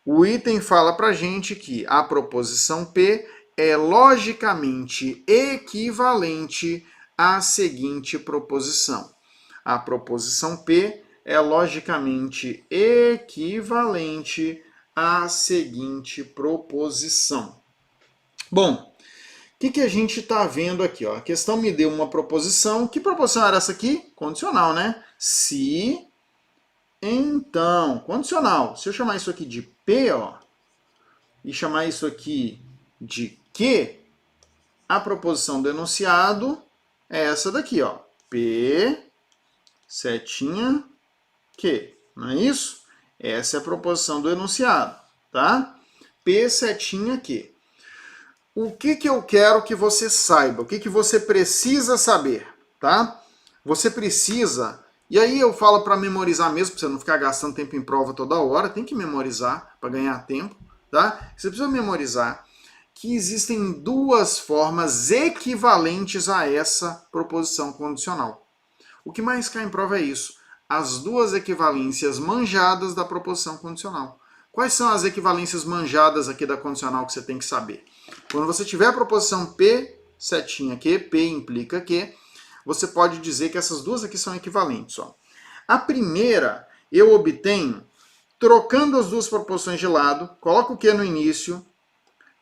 O item fala para a gente que a proposição P é logicamente equivalente à seguinte proposição. A proposição P é logicamente equivalente à seguinte proposição. Bom, o que a gente está vendo aqui? Ó? A questão me deu uma proposição. Que proposição era essa aqui? Condicional, né? Se... Então, condicional. Se eu chamar isso aqui de P, ó, e chamar isso aqui de Q, a proposição do enunciado é essa daqui, ó. P, setinha, Q. Não é isso? Essa é a proposição do enunciado, tá? P, setinha, Q. O que eu quero que você saiba? O que você precisa saber, tá? Você precisa... E aí eu falo para memorizar mesmo, para você não ficar gastando tempo em prova toda hora, tem que memorizar para ganhar tempo, tá? Você precisa memorizar que existem duas formas equivalentes a essa proposição condicional. O que mais cai em prova é isso, as duas equivalências manjadas da proposição condicional. Quais são as equivalências manjadas aqui da condicional que você tem que saber? Quando você tiver a proposição P, setinha Q, P implica Q, você pode dizer que essas duas aqui são equivalentes. Ó. A primeira eu obtenho trocando as duas proposições de lado, coloco o Q no início,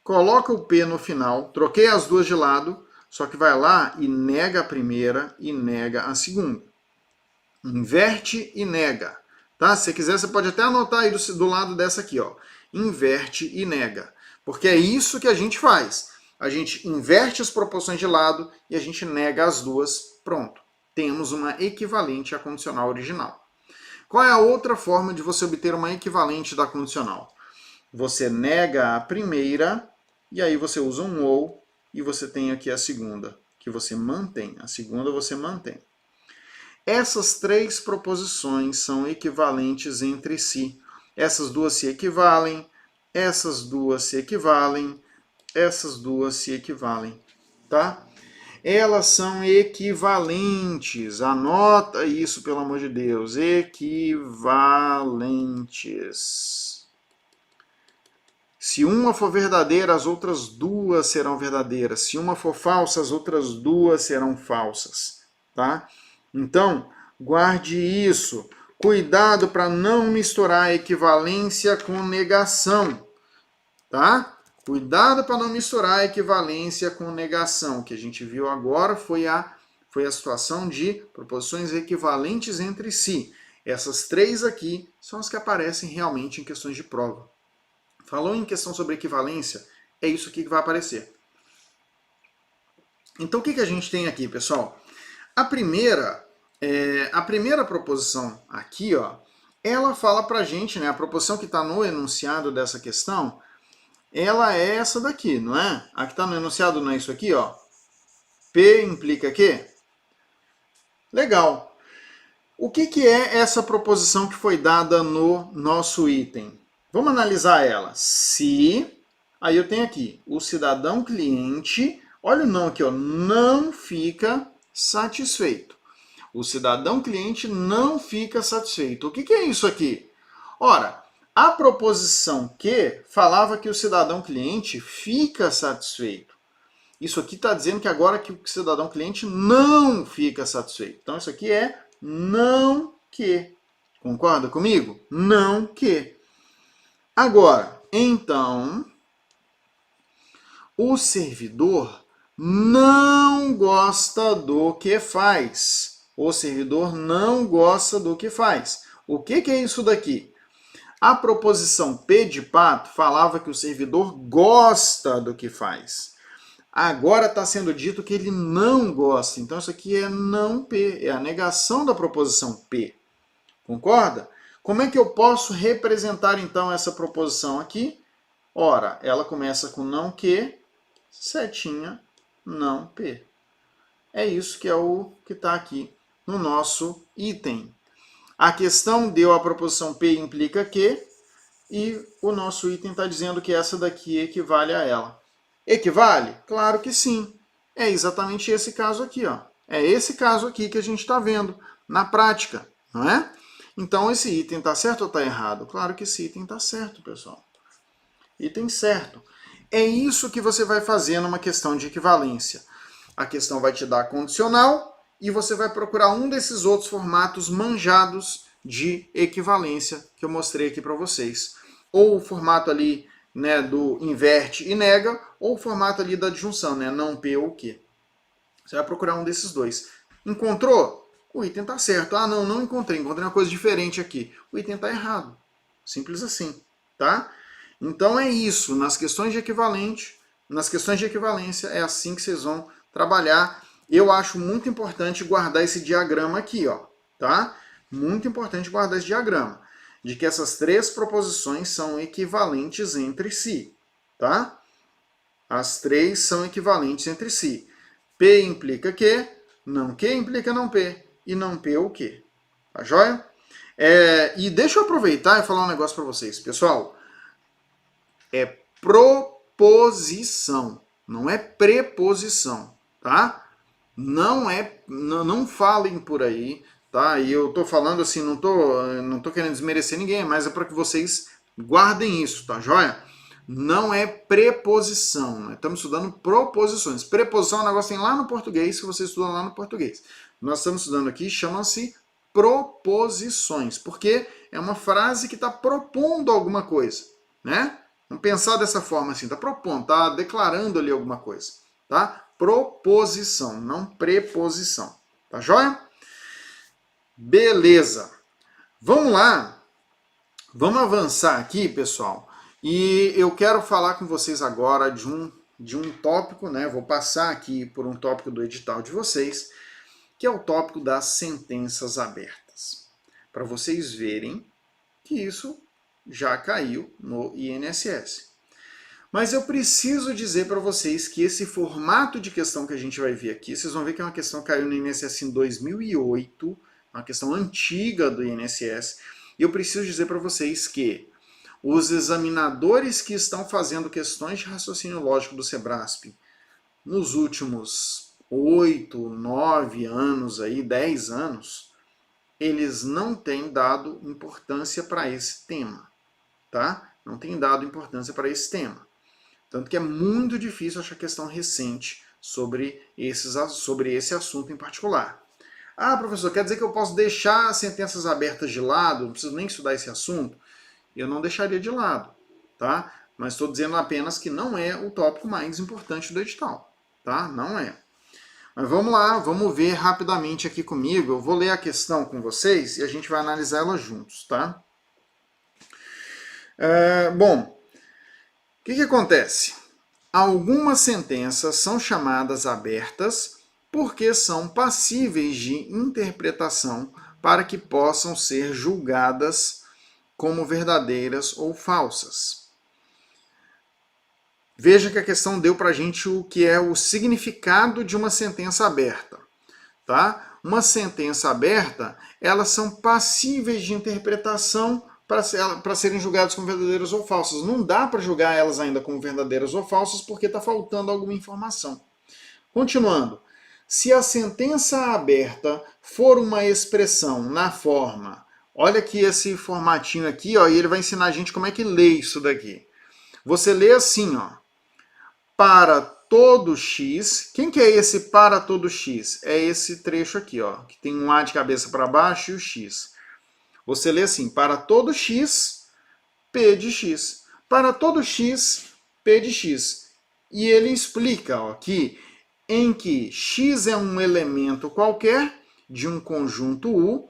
coloco o P no final, troquei as duas de lado, só que vai lá e nega a primeira e nega a segunda. Inverte e nega. Tá? Se você quiser, você pode até anotar aí do lado dessa aqui. Ó. Inverte e nega. Porque é isso que a gente faz. A gente inverte as proporções de lado e a gente nega as duas. Pronto. Temos uma equivalente à condicional original. Qual é a outra forma de você obter uma equivalente da condicional? Você nega a primeira e aí você usa um ou e você tem aqui a segunda, que você mantém. A segunda você mantém. Essas três proposições são equivalentes entre si. Essas duas se equivalem, essas duas se equivalem, essas duas se equivalem, tá? Elas são equivalentes. Anota isso, pelo amor de Deus. Equivalentes. Se uma for verdadeira, as outras duas serão verdadeiras. Se uma for falsa, as outras duas serão falsas, tá? Então, guarde isso. Cuidado para não misturar equivalência com negação, tá? Cuidado para não misturar equivalência com negação. O que a gente viu agora foi a situação de proposições equivalentes entre si. Essas três aqui são as que aparecem realmente em questões de prova. Falou em questão sobre equivalência, é isso aqui que vai aparecer. Então o que a gente tem aqui, pessoal? A primeira proposição aqui, ó, ela fala pra gente, né, a proposição que está no enunciado dessa questão, ela é essa daqui, não é? A que está no enunciado não é isso aqui, ó. P implica quê? Legal. O que é essa proposição que foi dada no nosso item? Vamos analisar ela. Se, aí eu tenho aqui, o cidadão cliente, olha o não aqui, ó, não fica satisfeito. O cidadão cliente não fica satisfeito. O que é isso aqui? Ora, a proposição que falava que o cidadão cliente fica satisfeito. Isso aqui está dizendo que agora que o cidadão cliente não fica satisfeito. Então isso aqui é não que. Concorda comigo? Não que. Agora, então, o servidor não gosta do que faz. O servidor não gosta do que faz. O que é isso daqui? A proposição P de pato falava que o servidor gosta do que faz. Agora está sendo dito que ele não gosta. Então isso aqui é não P, é a negação da proposição P. Concorda? Como é que eu posso representar então essa proposição aqui? Ora, ela começa com não que, setinha, não P. É isso que é o que está aqui no nosso item. A questão deu a proposição P implica que, e o nosso item está dizendo que essa daqui equivale a ela. Equivale? Claro que sim. É exatamente esse caso aqui, ó. É esse caso aqui que a gente está vendo na prática, não é? Então esse item está certo ou está errado? Claro que esse item está certo, pessoal. Item certo. É isso que você vai fazer numa questão de equivalência. A questão vai te dar condicional e você vai procurar um desses outros formatos manjados de equivalência que eu mostrei aqui para vocês. Ou o formato ali, né, do inverte e nega, ou o formato ali da adjunção, né, não P ou Q. Você vai procurar um desses dois. Encontrou? O item está certo. Ah, não encontrei. Encontrei uma coisa diferente aqui. O item está errado. Simples assim, tá? Então é isso. Nas questões de equivalência, é assim que vocês vão trabalhar. Eu acho muito importante guardar esse diagrama aqui, ó, tá? Muito importante guardar esse diagrama, de que essas três proposições são equivalentes entre si, tá? As três são equivalentes entre si. P implica que implica não P, e não P o que. Tá joia? E deixa eu aproveitar e falar um negócio para vocês. Pessoal, é proposição, não é preposição, tá? Não falem por aí, tá? E eu tô falando assim, não tô querendo desmerecer ninguém, mas é para que vocês guardem isso, tá joia? Não é preposição, né? Estamos estudando proposições. Preposição é um negócio que tem lá no português, que você estuda lá no português. Nós estamos estudando aqui, chamam-se proposições, porque é uma frase que está propondo alguma coisa, né? Vamos pensar dessa forma assim, está propondo, está declarando ali alguma coisa, tá? Proposição, não preposição, tá joia? Beleza. Vamos lá. Vamos avançar aqui, pessoal. E eu quero falar com vocês agora de um tópico, né? Vou passar aqui por um tópico do edital de vocês, que é o tópico das sentenças abertas. Para vocês verem que isso já caiu no INSS. Mas eu preciso dizer para vocês que esse formato de questão que a gente vai ver aqui, vocês vão ver que é uma questão que caiu no INSS em 2008, uma questão antiga do INSS, e eu preciso dizer para vocês que os examinadores que estão fazendo questões de raciocínio lógico do SEBRASP nos últimos 8, 9 anos, aí, 10 anos, eles não têm dado importância para esse tema, tá? Não têm dado importância para esse tema. Tanto que é muito difícil achar questão recente sobre esse assunto em particular. Ah, professor, quer dizer que eu posso deixar as sentenças abertas de lado? Não preciso nem estudar esse assunto? Eu não deixaria de lado, tá? Mas estou dizendo apenas que não é o tópico mais importante do edital, tá? Não é. Mas vamos lá, vamos ver rapidamente aqui comigo. Eu vou ler a questão com vocês e a gente vai analisar ela juntos, tá? Bom, o que acontece? Algumas sentenças são chamadas abertas porque são passíveis de interpretação para que possam ser julgadas como verdadeiras ou falsas. Veja que a questão deu para a gente o que é o significado de uma sentença aberta. Tá? Uma sentença aberta, elas são passíveis de interpretação para serem julgadas como verdadeiras ou falsas. Não dá para julgar elas ainda como verdadeiras ou falsas porque está faltando alguma informação. Continuando. Se a sentença aberta for uma expressão na forma... Olha aqui esse formatinho aqui, ó, e ele vai ensinar a gente como é que lê isso daqui. Você lê assim, ó. Para todo x... Quem que é esse para todo x? É esse trecho aqui, ó, que tem um A de cabeça para baixo e o x. Você lê assim, para todo x, P de x. Para todo x, P de x. E ele explica ó, que em que x é um elemento qualquer de um conjunto U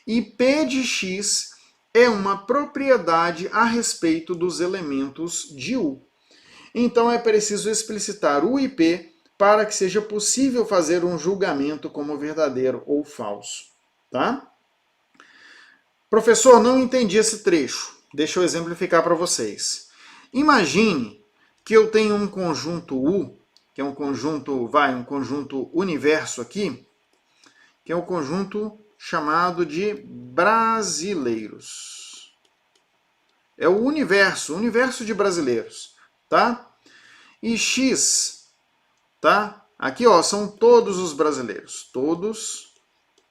e P de x é uma propriedade a respeito dos elementos de U. Então é preciso explicitar U e P para que seja possível fazer um julgamento como verdadeiro ou falso. Tá? Professor, não entendi esse trecho. Deixa eu exemplificar para vocês. Imagine que eu tenho um conjunto U, que é um conjunto, um conjunto universo aqui, que é um conjunto chamado de brasileiros. É o universo de brasileiros, tá? E X, tá? Aqui, ó, são todos os brasileiros, todos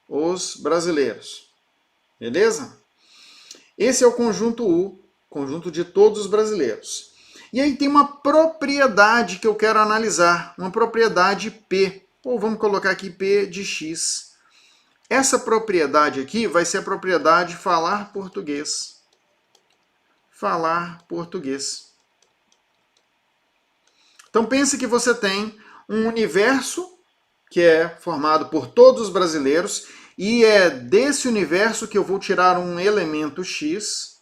os brasileiros. Beleza? Esse é o conjunto U, conjunto de todos os brasileiros. E aí tem uma propriedade que eu quero analisar, uma propriedade P. Ou vamos colocar aqui P de X. Essa propriedade aqui vai ser a propriedade falar português. Falar português. Então pense que você tem um universo que é formado por todos os brasileiros e é desse universo que eu vou tirar um elemento X.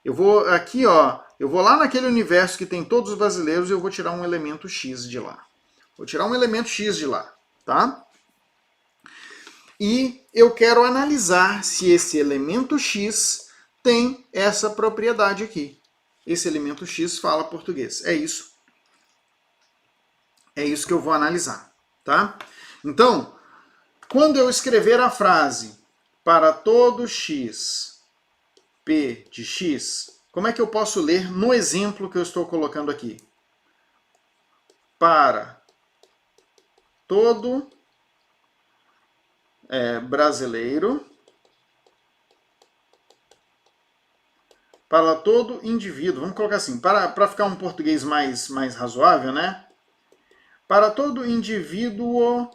Eu vou aqui, ó, eu vou lá naquele universo que tem todos os brasileiros e eu vou tirar um elemento X de lá. Vou tirar um elemento X de lá, tá? E eu quero analisar se esse elemento X tem essa propriedade aqui. Esse elemento X fala português. É isso. É isso que eu vou analisar, tá? Então, quando eu escrever a frase para todo x, P de x, como é que eu posso ler no exemplo que eu estou colocando aqui? Para todo brasileiro, para todo indivíduo, vamos colocar assim, para ficar um português mais razoável, né? Para todo indivíduo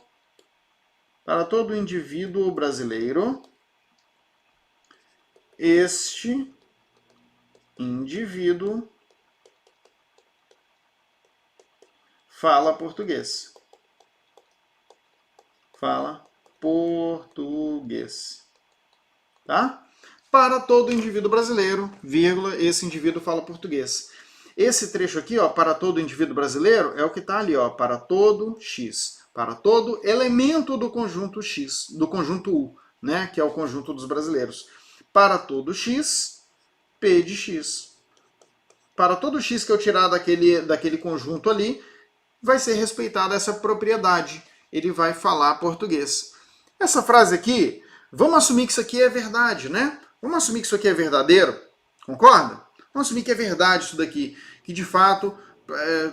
brasileiro, este indivíduo fala português. Fala português. Tá? Para todo indivíduo brasileiro, vírgula, esse indivíduo fala português. Esse trecho aqui, ó, para todo indivíduo brasileiro, é o que está ali, ó, para todo X. Para todo elemento do conjunto X, do conjunto U, né, que é o conjunto dos brasileiros. Para todo X, P de X. para todo x que eu tirar daquele conjunto ali, vai ser respeitada essa propriedade. Ele vai falar português. Essa frase aqui, vamos assumir que isso aqui é verdade, né? Vamos assumir que isso aqui é verdadeiro, concorda? Vamos assumir que é verdade isso daqui, que de fato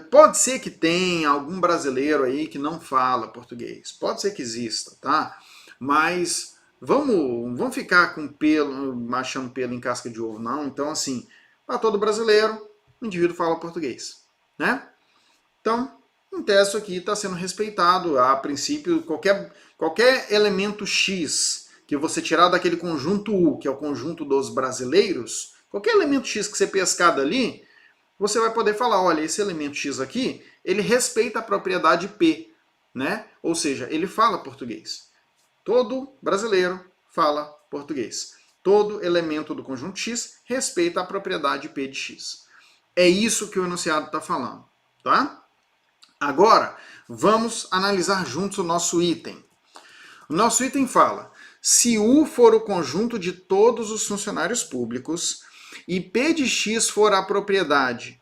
pode ser que tenha algum brasileiro aí que não fala português, pode ser que exista, tá? Mas vamos ficar com pelo, achando pelo em casca de ovo, não. Então, assim, para todo brasileiro, o indivíduo fala português, né? Então, em tese, isso aqui está sendo respeitado. A princípio, qualquer elemento X que você tirar daquele conjunto U, que é o conjunto dos brasileiros, qualquer elemento X que você pescar dali, você vai poder falar, olha, esse elemento X aqui, ele respeita a propriedade P, né? Ou seja, ele fala português. Todo brasileiro fala português. Todo elemento do conjunto X respeita a propriedade P de X. É isso que o enunciado está falando, tá? Agora, vamos analisar juntos o nosso item. O nosso item fala, se U for o conjunto de todos os funcionários públicos e P de X for a propriedade...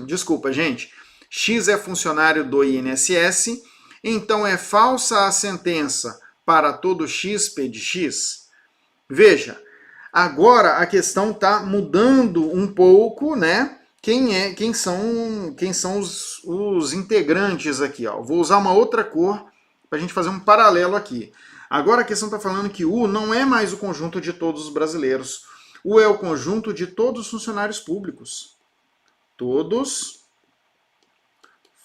Desculpa, gente. X é funcionário do INSS, então é falsa a sentença para todo X, P de X? Veja, agora a questão está mudando um pouco, né? Quem são os integrantes aqui, ó. Vou usar uma outra cor para a gente fazer um paralelo aqui. Agora a questão está falando que U não é mais o conjunto de todos os brasileiros. U é o conjunto de todos os funcionários públicos. Todos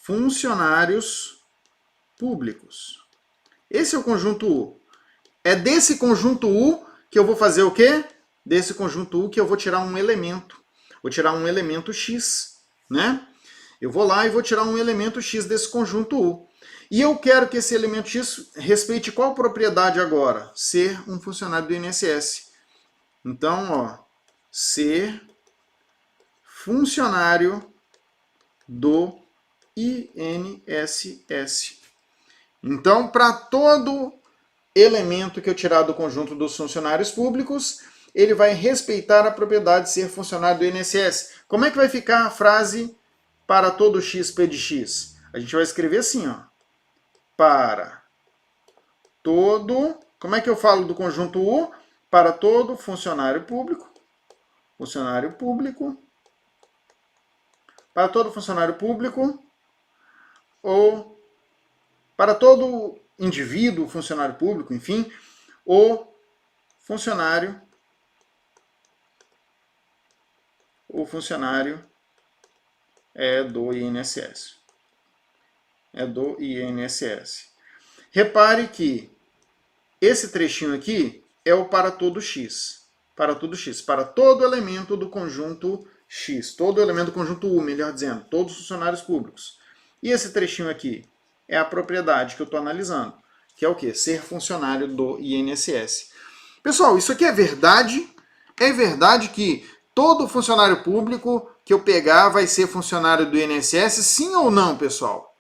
funcionários públicos. Esse é o conjunto U. É desse conjunto U que eu vou fazer o quê? Desse conjunto U que eu vou tirar um elemento. Vou tirar um elemento X, né? Eu vou lá e vou tirar um elemento X desse conjunto U. E eu quero que esse elemento X respeite qual propriedade agora? Ser um funcionário do INSS. Então, ó, ser funcionário do INSS. Então, para todo elemento que eu tirar do conjunto dos funcionários públicos, ele vai respeitar a propriedade de ser funcionário do INSS. Como é que vai ficar a frase para todo X, P de X? A gente vai escrever assim, ó. Para todo... Como é que eu falo do conjunto U? Para todo funcionário público. Funcionário público. Para todo funcionário público. Ou para todo indivíduo, funcionário público, enfim. O funcionário é do INSS. É do INSS. Repare que esse trechinho aqui é o para todo X. Para todo X. Para todo elemento do conjunto X. Todo elemento do conjunto U, melhor dizendo. Todos os funcionários públicos. E esse trechinho aqui é a propriedade que eu estou analisando. Que é o quê? Ser funcionário do INSS. Pessoal, isso aqui é verdade? É verdade que todo funcionário público que eu pegar vai ser funcionário do INSS? Sim ou não, pessoal?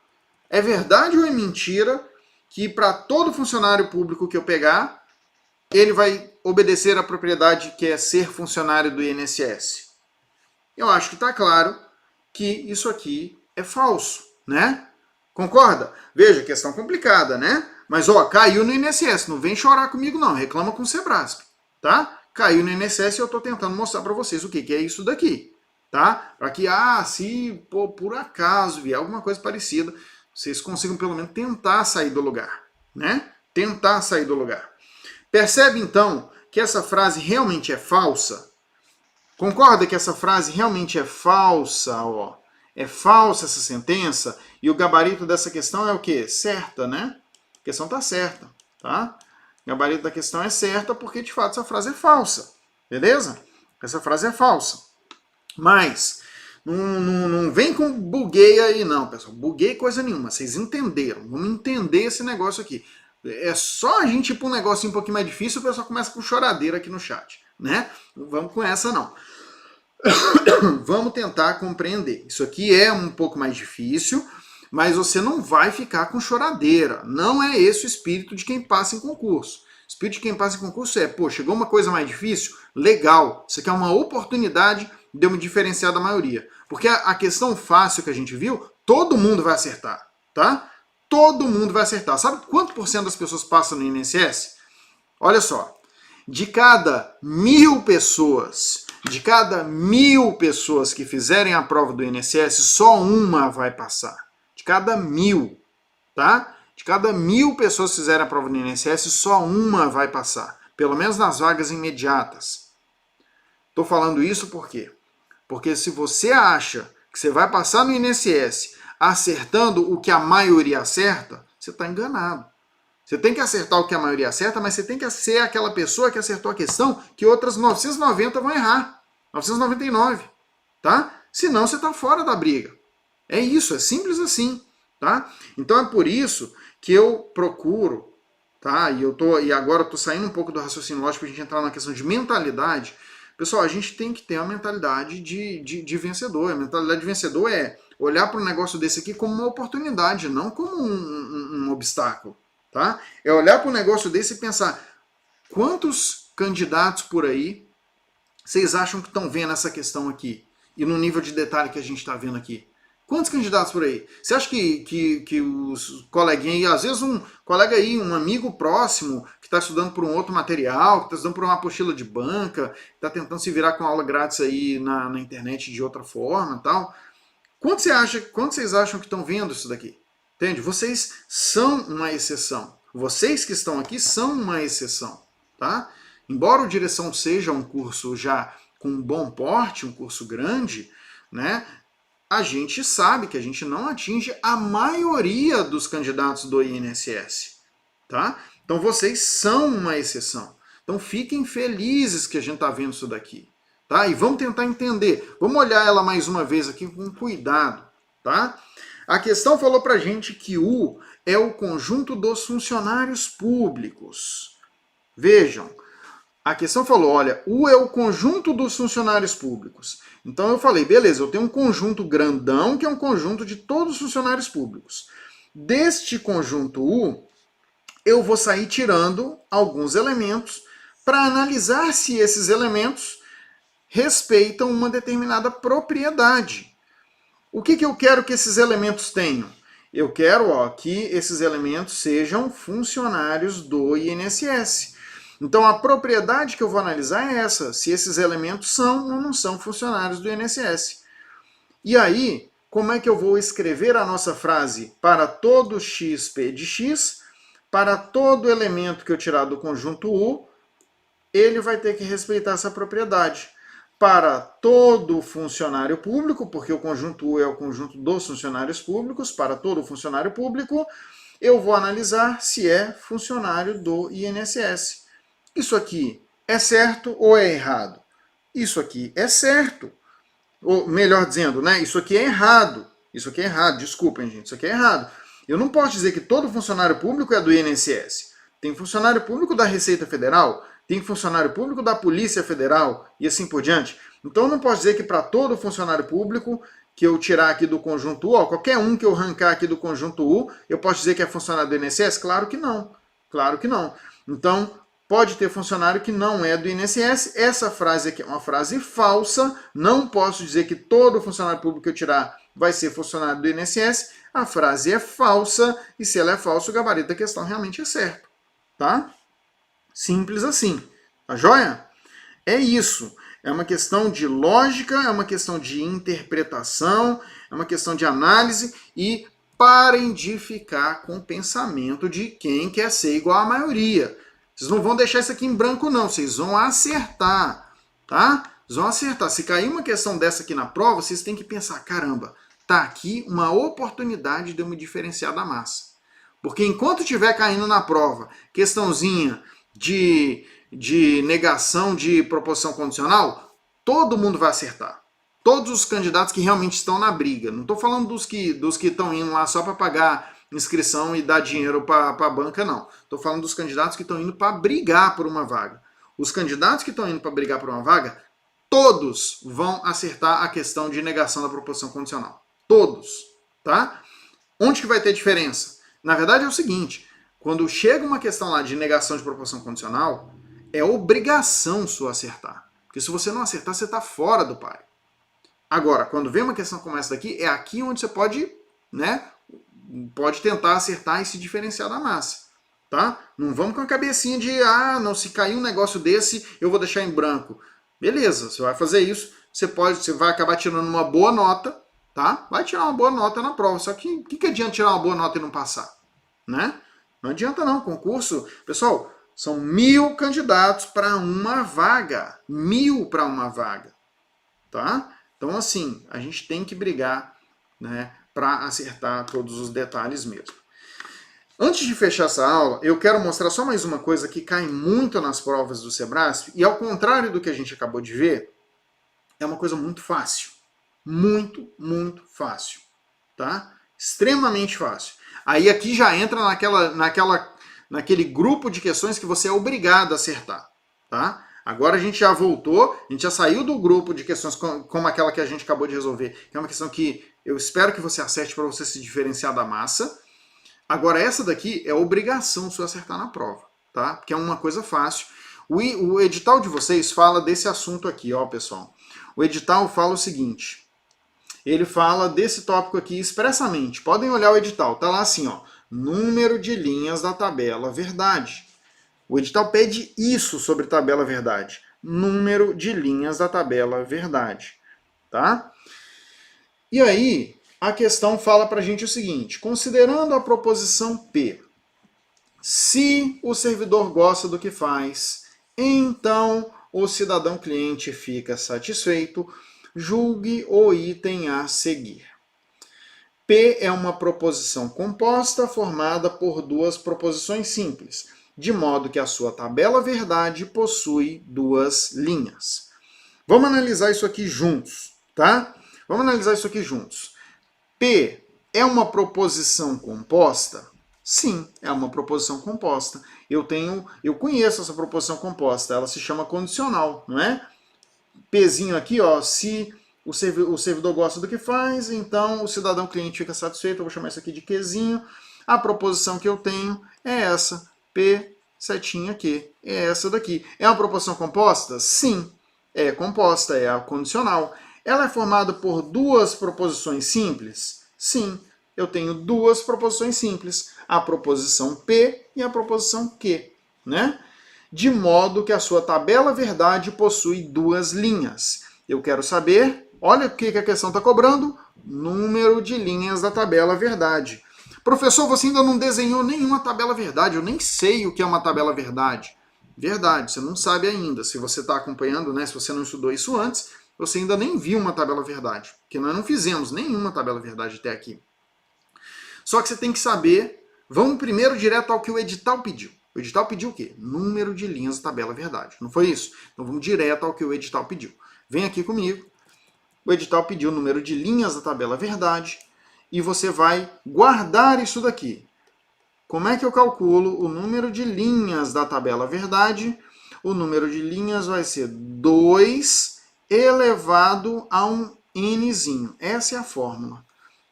É verdade ou é mentira que para todo funcionário público que eu pegar, ele vai obedecer à propriedade que é ser funcionário do INSS? Eu acho que está claro que isso aqui é falso, né? Concorda? Veja, questão complicada, né? Mas, ó, caiu no INSS. Não vem chorar comigo, não. Reclama com o Sebrasp, tá? Caiu no INSS e eu estou tentando mostrar para vocês o que é isso daqui, tá? Para que, se por acaso vier alguma coisa parecida, vocês consigam pelo menos tentar sair do lugar, né? Tentar sair do lugar. Percebe, então, que essa frase realmente é falsa? Concorda que essa frase realmente é falsa, ó? É falsa essa sentença? E o gabarito dessa questão é o quê? Certa, né? A questão está certa, tá? O gabarito da questão é certa porque, de fato, essa frase é falsa. Beleza? Essa frase é falsa. Mas não vem com buguei aí, não, pessoal. Buguei coisa nenhuma. Vocês entenderam. Vamos entender esse negócio aqui. É só a gente ir para um negócio um pouquinho mais difícil, o pessoal começa com choradeira aqui no chat, né? Não vamos com essa, não. Vamos tentar compreender. Isso aqui é um pouco mais difícil, mas você não vai ficar com choradeira. Não é esse o espírito de quem passa em concurso. O espírito de quem passa em concurso é, pô, chegou uma coisa mais difícil? Legal. Isso aqui é uma oportunidade de eu me diferenciar da maioria. Porque a questão fácil que a gente viu, todo mundo vai acertar, tá? Todo mundo vai acertar. Sabe quanto por cento das pessoas passam no INSS? Olha só, de cada 1.000 pessoas, que fizerem a prova do INSS, só uma vai passar. De cada 1.000, tá? De cada 1.000 pessoas que fizerem a prova do INSS, só uma vai passar. Pelo menos nas vagas imediatas. Estou falando isso por quê? Porque se você acha que você vai passar no INSS acertando o que a maioria acerta, você está enganado. Você tem que acertar o que a maioria acerta, mas você tem que ser aquela pessoa que acertou a questão que outras 990 vão errar. 999, tá? Senão você está fora da briga. É isso, é simples assim, tá? Então é por isso que eu procuro, tá? E agora eu tô saindo um pouco do raciocínio lógico para a gente entrar na questão de mentalidade. Pessoal, a gente tem que ter uma mentalidade de vencedor. A mentalidade de vencedor é olhar para um negócio desse aqui como uma oportunidade, não como um obstáculo. Tá? É olhar para um negócio desse e pensar quantos candidatos por aí vocês acham que estão vendo essa questão aqui? E no nível de detalhe que a gente está vendo aqui. Quantos candidatos por aí? Você acha que os coleguinhas, às vezes um colega aí, um amigo próximo, que está estudando por um outro material, que está estudando por uma apostila de banca, que está tentando se virar com aula grátis aí na internet de outra forma e tal. Quantos vocês acham que estão vendo isso daqui? Entende? Vocês são uma exceção. Vocês que estão aqui são uma exceção, tá? Embora o Direção seja um curso já com um bom porte, um curso grande, né? A gente sabe que a gente não atinge a maioria dos candidatos do INSS, tá? Então vocês são uma exceção. Então fiquem felizes que a gente está vendo isso daqui, tá? E vamos tentar entender. Vamos olhar ela mais uma vez aqui com cuidado, tá? A questão falou pra gente que U é o conjunto dos funcionários públicos. Vejam, a questão falou, olha, U é o conjunto dos funcionários públicos. Então eu falei, beleza, eu tenho um conjunto grandão, que é um conjunto de todos os funcionários públicos. Deste conjunto U, eu vou sair tirando alguns elementos para analisar se esses elementos respeitam uma determinada propriedade. O que eu quero que esses elementos tenham? Eu quero que esses elementos sejam funcionários do INSS. Então a propriedade que eu vou analisar é essa, se esses elementos são ou não são funcionários do INSS. E aí, como é que eu vou escrever a nossa frase? Para todo XP de X, para todo elemento que eu tirar do conjunto U, ele vai ter que respeitar essa propriedade. Para todo funcionário público, porque o conjunto U é o conjunto dos funcionários públicos, para todo funcionário público, eu vou analisar se é funcionário do INSS. Isso aqui é certo ou é errado? Isso aqui é certo. Ou melhor dizendo, né? Isso aqui é errado. Isso aqui é errado, desculpem, gente, isso aqui é errado. Eu não posso dizer que todo funcionário público é do INSS. Tem funcionário público da Receita Federal, tem funcionário público da Polícia Federal e assim por diante. Então eu não posso dizer que para todo funcionário público que eu tirar aqui do conjunto U, qualquer um que eu arrancar aqui do conjunto U, eu posso dizer que é funcionário do INSS? Claro que não. Claro que não. Então, pode ter funcionário que não é do INSS. Essa frase aqui é uma frase falsa. Não posso dizer que todo funcionário público que eu tirar vai ser funcionário do INSS. A frase é falsa e se ela é falsa, o gabarito da questão realmente é certo. Tá? Simples assim. Tá joia? É isso. É uma questão de lógica, é uma questão de interpretação, é uma questão de análise e parem de ficar com o pensamento de quem quer ser igual à maioria. Vocês não vão deixar isso aqui em branco, não. Vocês vão acertar, tá? Vocês vão acertar. Se cair uma questão dessa aqui na prova, vocês têm que pensar, caramba, tá aqui uma oportunidade de eu me diferenciar da massa. Porque enquanto estiver caindo na prova questãozinha de negação de proposição condicional, todo mundo vai acertar. Todos os candidatos que realmente estão na briga. Não estou falando dos que estão indo lá só para pagar inscrição e dar dinheiro para a banca, não. Estou falando dos candidatos que estão indo para brigar por uma vaga. Os candidatos que estão indo para brigar por uma vaga, todos vão acertar a questão de negação da proposição condicional. Todos, tá? Onde que vai ter diferença? Na verdade é o seguinte, quando chega uma questão lá de negação de proposição condicional, é obrigação sua acertar. Porque se você não acertar, você está fora do páreo. Agora, quando vem uma questão como essa daqui, é aqui onde você pode, né, pode tentar acertar e se diferenciar da massa, tá? Não vamos com a cabecinha de, não, se cair um negócio desse, eu vou deixar em branco. Beleza, você vai fazer isso, você vai acabar tirando uma boa nota, tá? Vai tirar uma boa nota na prova, só que o que adianta tirar uma boa nota e não passar, né? Não adianta não, concurso, pessoal, são 1000 candidatos para uma vaga, 1000 para uma vaga, tá? Então, assim, a gente tem que brigar, né, para acertar todos os detalhes mesmo. Antes de fechar essa aula, eu quero mostrar só mais uma coisa que cai muito nas provas do Sebrasp, e ao contrário do que a gente acabou de ver, é uma coisa muito fácil. Muito, muito fácil. Tá? Extremamente fácil. Aí aqui já entra naquele grupo de questões que você é obrigado a acertar. Tá? Agora a gente já voltou, a gente já saiu do grupo de questões como aquela que a gente acabou de resolver, que é uma questão que eu espero que você acerte para você se diferenciar da massa. Agora essa daqui é obrigação sua acertar na prova, tá? Porque é uma coisa fácil. O edital de vocês fala desse assunto aqui, ó, pessoal. O edital fala o seguinte, ele fala desse tópico aqui expressamente. Podem olhar o edital, tá lá assim, ó, número de linhas da tabela verdade. O edital pede isso sobre tabela verdade, número de linhas da tabela verdade, tá? E aí, a questão fala pra gente o seguinte, considerando a proposição P, se o servidor gosta do que faz, então o cidadão cliente fica satisfeito, julgue o item a seguir. P é uma proposição composta formada por duas proposições simples, de modo que a sua tabela verdade possui duas linhas. Vamos analisar isso aqui juntos, tá? Vamos analisar isso aqui juntos. P é uma proposição composta? Sim, é uma proposição composta. Eu conheço essa proposição composta, ela se chama condicional, não é? Pzinho aqui, ó, se o servidor gosta do que faz, então o cidadão cliente fica satisfeito, eu vou chamar isso aqui de Qzinho. A proposição que eu tenho é essa, P setinha Q, é essa daqui. É uma proposição composta? Sim, é composta, é a condicional. Ela é formada por duas proposições simples? Sim, eu tenho duas proposições simples, a proposição P e a proposição Q, né? De modo que a sua tabela verdade possui duas linhas. Eu quero saber, olha o que a questão está cobrando, número de linhas da tabela verdade. Professor, você ainda não desenhou nenhuma tabela verdade, eu nem sei o que é uma tabela verdade. Verdade, você não sabe ainda. Se você está acompanhando, né, se você não estudou isso antes, você ainda nem viu uma tabela verdade, porque nós não fizemos nenhuma tabela verdade até aqui. Só que você tem que saber, vamos primeiro direto ao que o edital pediu. O edital pediu o quê? Número de linhas da tabela verdade, não foi isso? Então vamos direto ao que o edital pediu. Vem aqui comigo, o edital pediu o número de linhas da tabela verdade e você vai guardar isso daqui. Como é que eu calculo o número de linhas da tabela verdade? O número de linhas vai ser 2 elevado a um nzinho. Essa é a fórmula.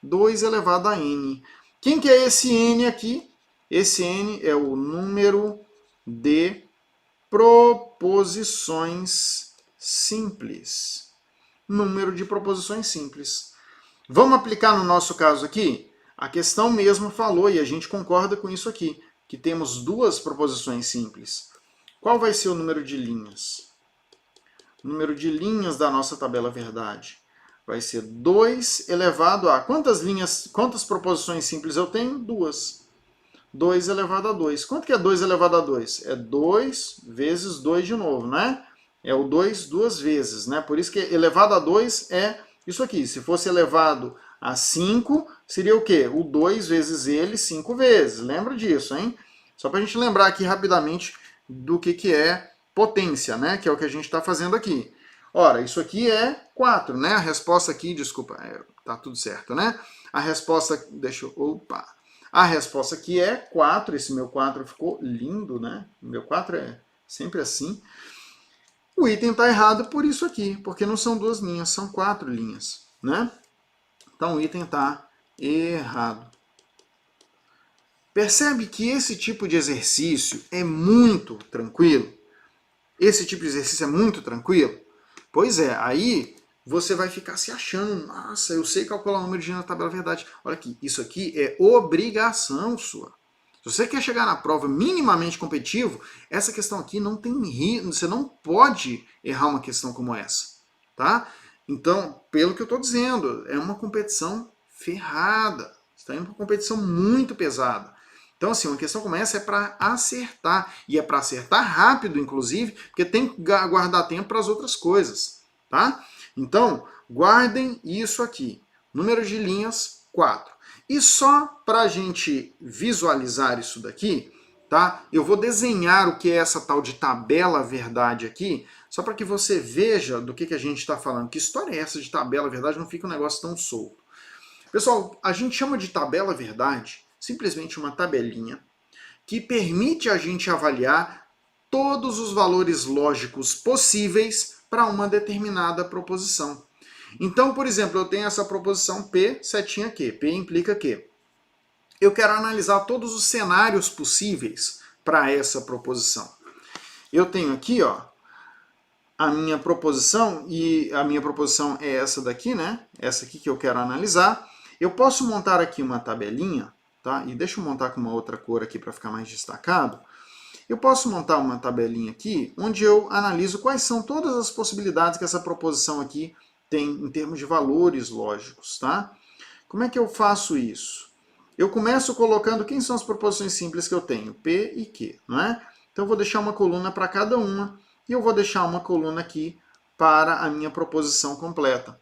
2 elevado a n. Quem que é esse n aqui? Esse n é o número de proposições simples. Número de proposições simples. Vamos aplicar no nosso caso aqui? A questão mesmo falou, e a gente concorda com isso aqui, que temos duas proposições simples. Qual vai ser o número de linhas? O número de linhas da nossa tabela verdade vai ser 2 elevado a... Quantas proposições simples eu tenho? Duas. 2 elevado a 2. Quanto que é 2 elevado a 2? É 2 vezes 2 de novo, né? É o 2 duas vezes, né? Por isso que elevado a 2 é isso aqui. Se fosse elevado a 5, seria o quê? O 2 vezes ele 5 vezes. Lembra disso, hein? Só para a gente lembrar aqui rapidamente do que é potência, né? Que é o que a gente está fazendo aqui. Ora, isso aqui é 4, né? A resposta aqui, desculpa, tá tudo certo, né? A resposta, a resposta aqui é 4, esse meu 4 ficou lindo, né? O meu 4 é sempre assim. O item está errado por isso aqui, porque não são duas linhas, são 4 linhas, né? Então o item está errado. Percebe que esse tipo de exercício é muito tranquilo? Esse tipo de exercício é muito tranquilo? Pois é, aí você vai ficar se achando, nossa, eu sei calcular o número de linhas na tabela verdade. Olha aqui, isso aqui é obrigação sua. Se você quer chegar na prova minimamente competitivo, essa questão aqui não tem risco, você não pode errar uma questão como essa, tá? Então, pelo que eu estou dizendo, é uma competição ferrada. Você está indo para uma competição muito pesada. Então, assim, uma questão como essa é para acertar. E é para acertar rápido, inclusive, porque tem que guardar tempo para as outras coisas, tá? Então, guardem isso aqui. Número de linhas, 4. E só para a gente visualizar isso daqui, tá? Eu vou desenhar o que é essa tal de tabela verdade aqui, só para que você veja do que a gente está falando. Que história é essa de tabela verdade? Não fica um negócio tão solto. Pessoal, a gente chama de tabela verdade simplesmente uma tabelinha que permite a gente avaliar todos os valores lógicos possíveis para uma determinada proposição. Então, por exemplo, eu tenho essa proposição P, setinha Q. P implica que eu quero analisar todos os cenários possíveis para essa proposição. Eu tenho aqui, ó, a minha proposição, e a minha proposição é essa daqui, né? Essa aqui que eu quero analisar. Eu posso montar aqui uma tabelinha, tá? E deixa eu montar com uma outra cor aqui para ficar mais destacado. Eu posso montar uma tabelinha aqui, onde eu analiso quais são todas as possibilidades que essa proposição aqui tem em termos de valores lógicos, tá? Como é que eu faço isso? Eu começo colocando quem são as proposições simples que eu tenho, P e Q, não é? Então eu vou deixar uma coluna para cada uma, e eu vou deixar uma coluna aqui para a minha proposição completa.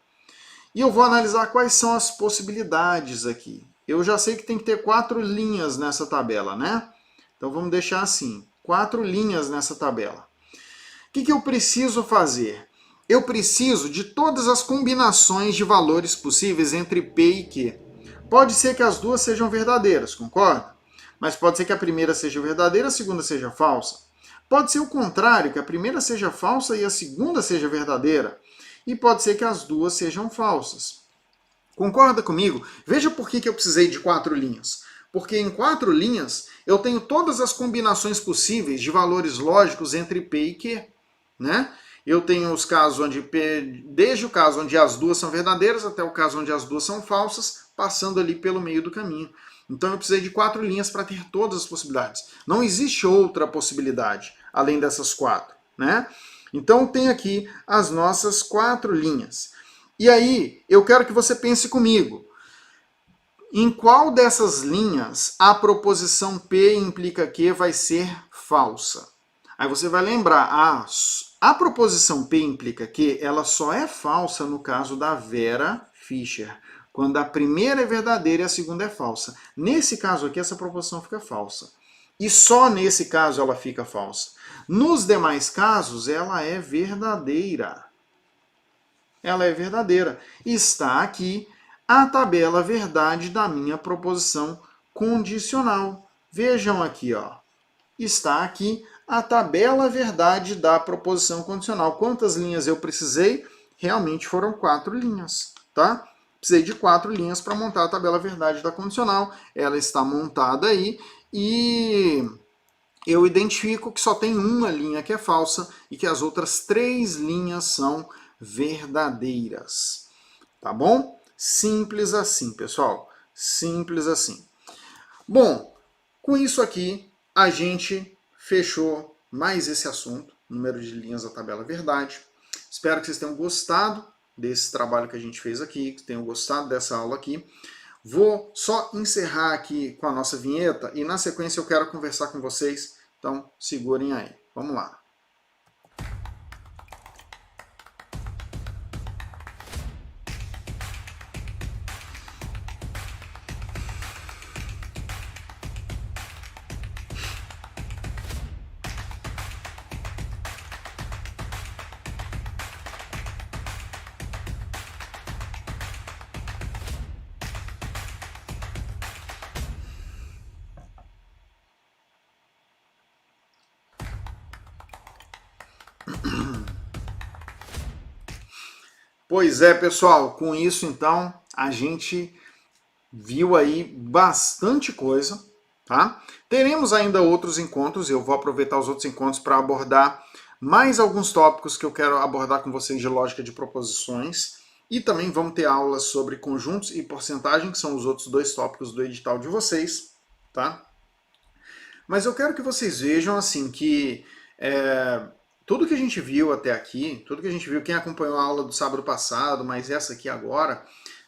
E eu vou analisar quais são as possibilidades aqui. Eu já sei que tem que ter 4 linhas nessa tabela, né? Então vamos deixar assim, 4 linhas nessa tabela. O que eu preciso fazer? Eu preciso de todas as combinações de valores possíveis entre P e Q. Pode ser que as duas sejam verdadeiras, concorda? Mas pode ser que a primeira seja verdadeira, a segunda seja falsa. Pode ser o contrário, que a primeira seja falsa e a segunda seja verdadeira. E pode ser que as duas sejam falsas. Concorda comigo? Veja por que eu precisei de 4 linhas. Porque em 4 linhas eu tenho todas as combinações possíveis de valores lógicos entre P e Q, né? Eu tenho os casos onde P, desde o caso onde as duas são verdadeiras até o caso onde as duas são falsas, passando ali pelo meio do caminho. Então eu precisei de 4 linhas para ter todas as possibilidades. Não existe outra possibilidade além dessas 4, né? Então tem aqui as nossas 4 linhas. E aí eu quero que você pense comigo. Em qual dessas linhas a proposição P implica que vai ser falsa? Aí você vai lembrar, a proposição P implica que ela só é falsa no caso da Vera Fischer, quando a primeira é verdadeira e a segunda é falsa. Nesse caso aqui, essa proposição fica falsa. E só nesse caso ela fica falsa. Nos demais casos, ela é verdadeira. Ela é verdadeira. Está aqui a tabela verdade da minha proposição condicional. Vejam aqui, ó. Está aqui a tabela verdade da proposição condicional. Quantas linhas eu precisei? Realmente foram 4 linhas, tá? Precisei de 4 linhas para montar a tabela verdade da condicional. Ela está montada aí e eu identifico que só tem uma linha que é falsa e que as outras 3 linhas são verdadeiras. Tá bom? Simples assim, pessoal. Simples assim. Bom, com isso aqui, a gente fechou mais esse assunto, número de linhas da tabela verdade. Espero que vocês tenham gostado desse trabalho que a gente fez aqui, que tenham gostado dessa aula aqui. Vou só encerrar aqui com a nossa vinheta e na sequência eu quero conversar com vocês, então segurem aí. Vamos lá. Pois é, pessoal, com isso então a gente viu aí bastante coisa, tá? Teremos ainda outros encontros, eu vou aproveitar os outros encontros para abordar mais alguns tópicos que eu quero abordar com vocês de lógica de proposições, e também vamos ter aulas sobre conjuntos e porcentagem, que são os outros 2 tópicos do edital de vocês, tá? Mas eu quero que vocês vejam assim que tudo que a gente viu até aqui, tudo que a gente viu, quem acompanhou a aula do sábado passado, mas essa aqui agora,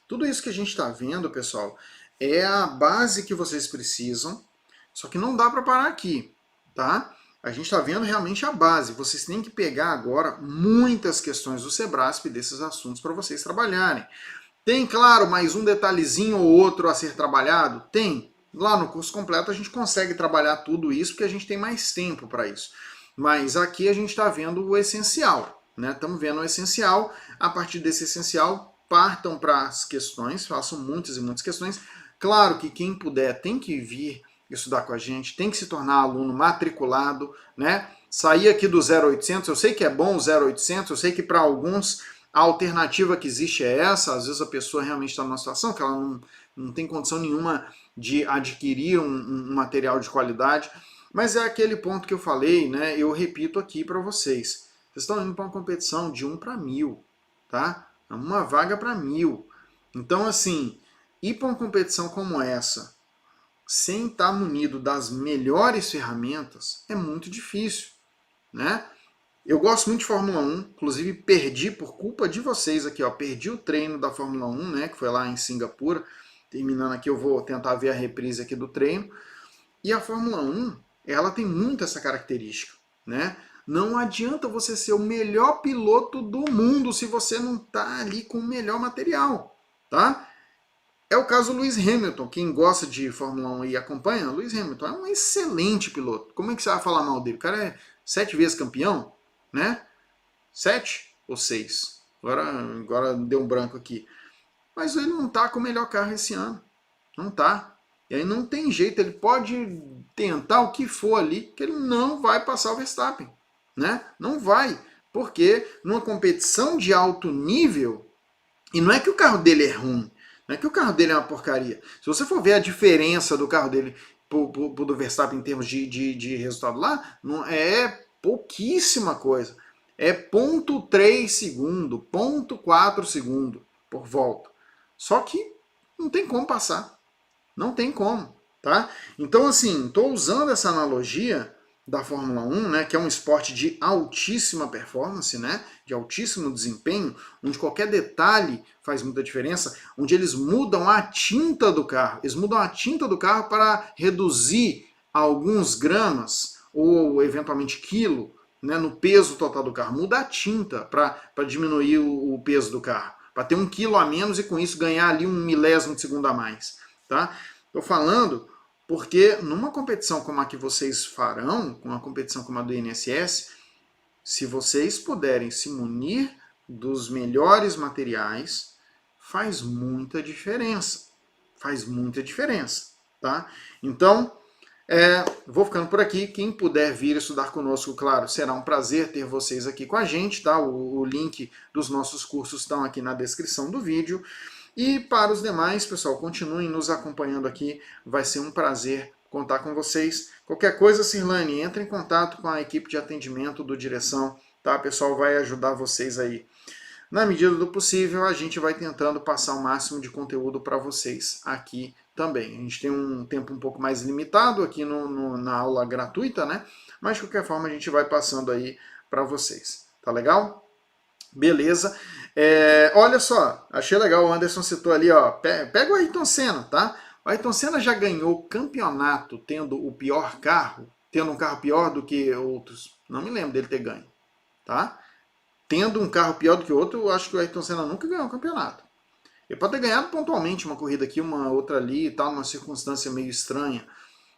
tudo isso que a gente está vendo, pessoal, é a base que vocês precisam, só que não dá para parar aqui, tá? A gente está vendo realmente a base. Vocês têm que pegar agora muitas questões do Sebrasp desses assuntos para vocês trabalharem. Tem, claro, mais um detalhezinho ou outro a ser trabalhado? Tem. Lá no curso completo a gente consegue trabalhar tudo isso porque a gente tem mais tempo para isso. Mas aqui a gente está vendo o essencial, né? Estamos vendo o essencial. A partir desse essencial, partam para as questões, façam muitas e muitas questões. Claro que quem puder tem que vir estudar com a gente, tem que se tornar aluno matriculado, né? Sair aqui do 0800, eu sei que é bom o 0800, eu sei que para alguns a alternativa que existe é essa, às vezes a pessoa realmente está numa situação que ela não tem condição nenhuma de adquirir um material de qualidade, mas é aquele ponto que eu falei, né? Eu repito aqui para vocês. Vocês estão indo para uma competição de 1 para 1000, tá? Uma vaga para 1000. Então, assim, ir para uma competição como essa, sem estar munido das melhores ferramentas, é muito difícil, né? Eu gosto muito de Fórmula 1, inclusive perdi por culpa de vocês aqui, ó, perdi o treino da Fórmula 1, né, que foi lá em Singapura. Terminando aqui, eu vou tentar ver a reprise aqui do treino. E a Fórmula 1, ela tem muito essa característica, né? Não adianta você ser o melhor piloto do mundo se você não está ali com o melhor material, tá? É o caso do Lewis Hamilton. Quem gosta de Fórmula 1 e acompanha, Lewis Hamilton é um excelente piloto. Como é que você vai falar mal dele? O cara é 7 vezes campeão, né? 7 ou 6? Agora deu um branco aqui. Mas ele não está com o melhor carro esse ano. Não está. E aí não tem jeito. Ele pode tentar o que for ali, que ele não vai passar o Verstappen, né? Não vai. Porque numa competição de alto nível, e não é que o carro dele é ruim, não é que o carro dele é uma porcaria. Se você for ver a diferença do carro dele pro do Verstappen em termos de resultado lá, não é pouquíssima coisa. É 0,3 segundo, 0,4 segundo por volta. Só que não tem como passar. Não tem como, tá? Então, assim, estou usando essa analogia da Fórmula 1, né, que é um esporte de altíssima performance, né, de altíssimo desempenho, onde qualquer detalhe faz muita diferença, onde eles mudam a tinta do carro. Eles mudam a tinta do carro para reduzir alguns gramas ou eventualmente quilo, né, no peso total do carro. Muda a tinta para diminuir o peso do carro, para ter 1 quilo a menos e com isso ganhar ali 1 milésimo de segundo a mais, tá? Estou falando porque numa competição como a que vocês farão, com uma competição como a do INSS, se vocês puderem se munir dos melhores materiais, faz muita diferença. Faz muita diferença, tá? Então, vou ficando por aqui. Quem puder vir estudar conosco, claro, será um prazer ter vocês aqui com a gente, tá? O link dos nossos cursos estão aqui na descrição do vídeo. E para os demais, pessoal, continuem nos acompanhando aqui. Vai ser um prazer contar com vocês. Qualquer coisa, Cirlane, entre em contato com a equipe de atendimento do Direção, tá? O pessoal vai ajudar vocês aí. Na medida do possível, a gente vai tentando passar o máximo de conteúdo para vocês aqui também. A gente tem um tempo um pouco mais limitado aqui na aula gratuita, né? Mas, de qualquer forma, a gente vai passando aí para vocês. Tá legal? Beleza. Olha só, achei legal, o Anderson citou ali, ó, pega o Ayrton Senna, tá? O Ayrton Senna já ganhou campeonato tendo o pior carro, tendo um carro pior do que outros. Não me lembro dele ter ganho, tá? Tendo um carro pior do que o outro, eu acho que o Ayrton Senna nunca ganhou um campeonato. Ele pode ter ganhado pontualmente uma corrida aqui, uma outra ali e tal, numa circunstância meio estranha,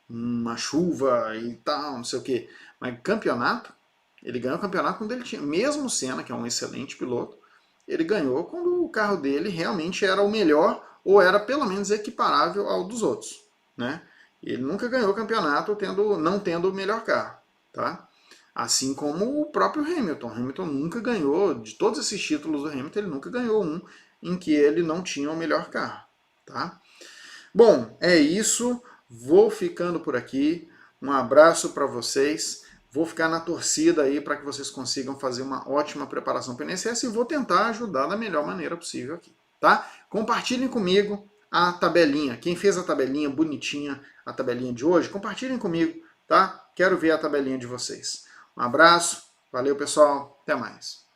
uma chuva e tal, não sei o quê. Mas campeonato, ele ganhou o campeonato quando ele tinha, mesmo o Senna, que é um excelente piloto, ele ganhou quando o carro dele realmente era o melhor ou era pelo menos equiparável ao dos outros, né? Ele nunca ganhou o campeonato não tendo o melhor carro, tá? Assim como o próprio Hamilton. Hamilton nunca ganhou, de todos esses títulos do Hamilton, ele nunca ganhou um em que ele não tinha o melhor carro, tá? Bom, é isso. Vou ficando por aqui. Um abraço para vocês. Vou ficar na torcida aí para que vocês consigam fazer uma ótima preparação para o INSS e vou tentar ajudar da melhor maneira possível aqui, tá? Compartilhem comigo a tabelinha. Quem fez a tabelinha bonitinha, a tabelinha de hoje, compartilhem comigo, tá? Quero ver a tabelinha de vocês. Um abraço, valeu pessoal, até mais.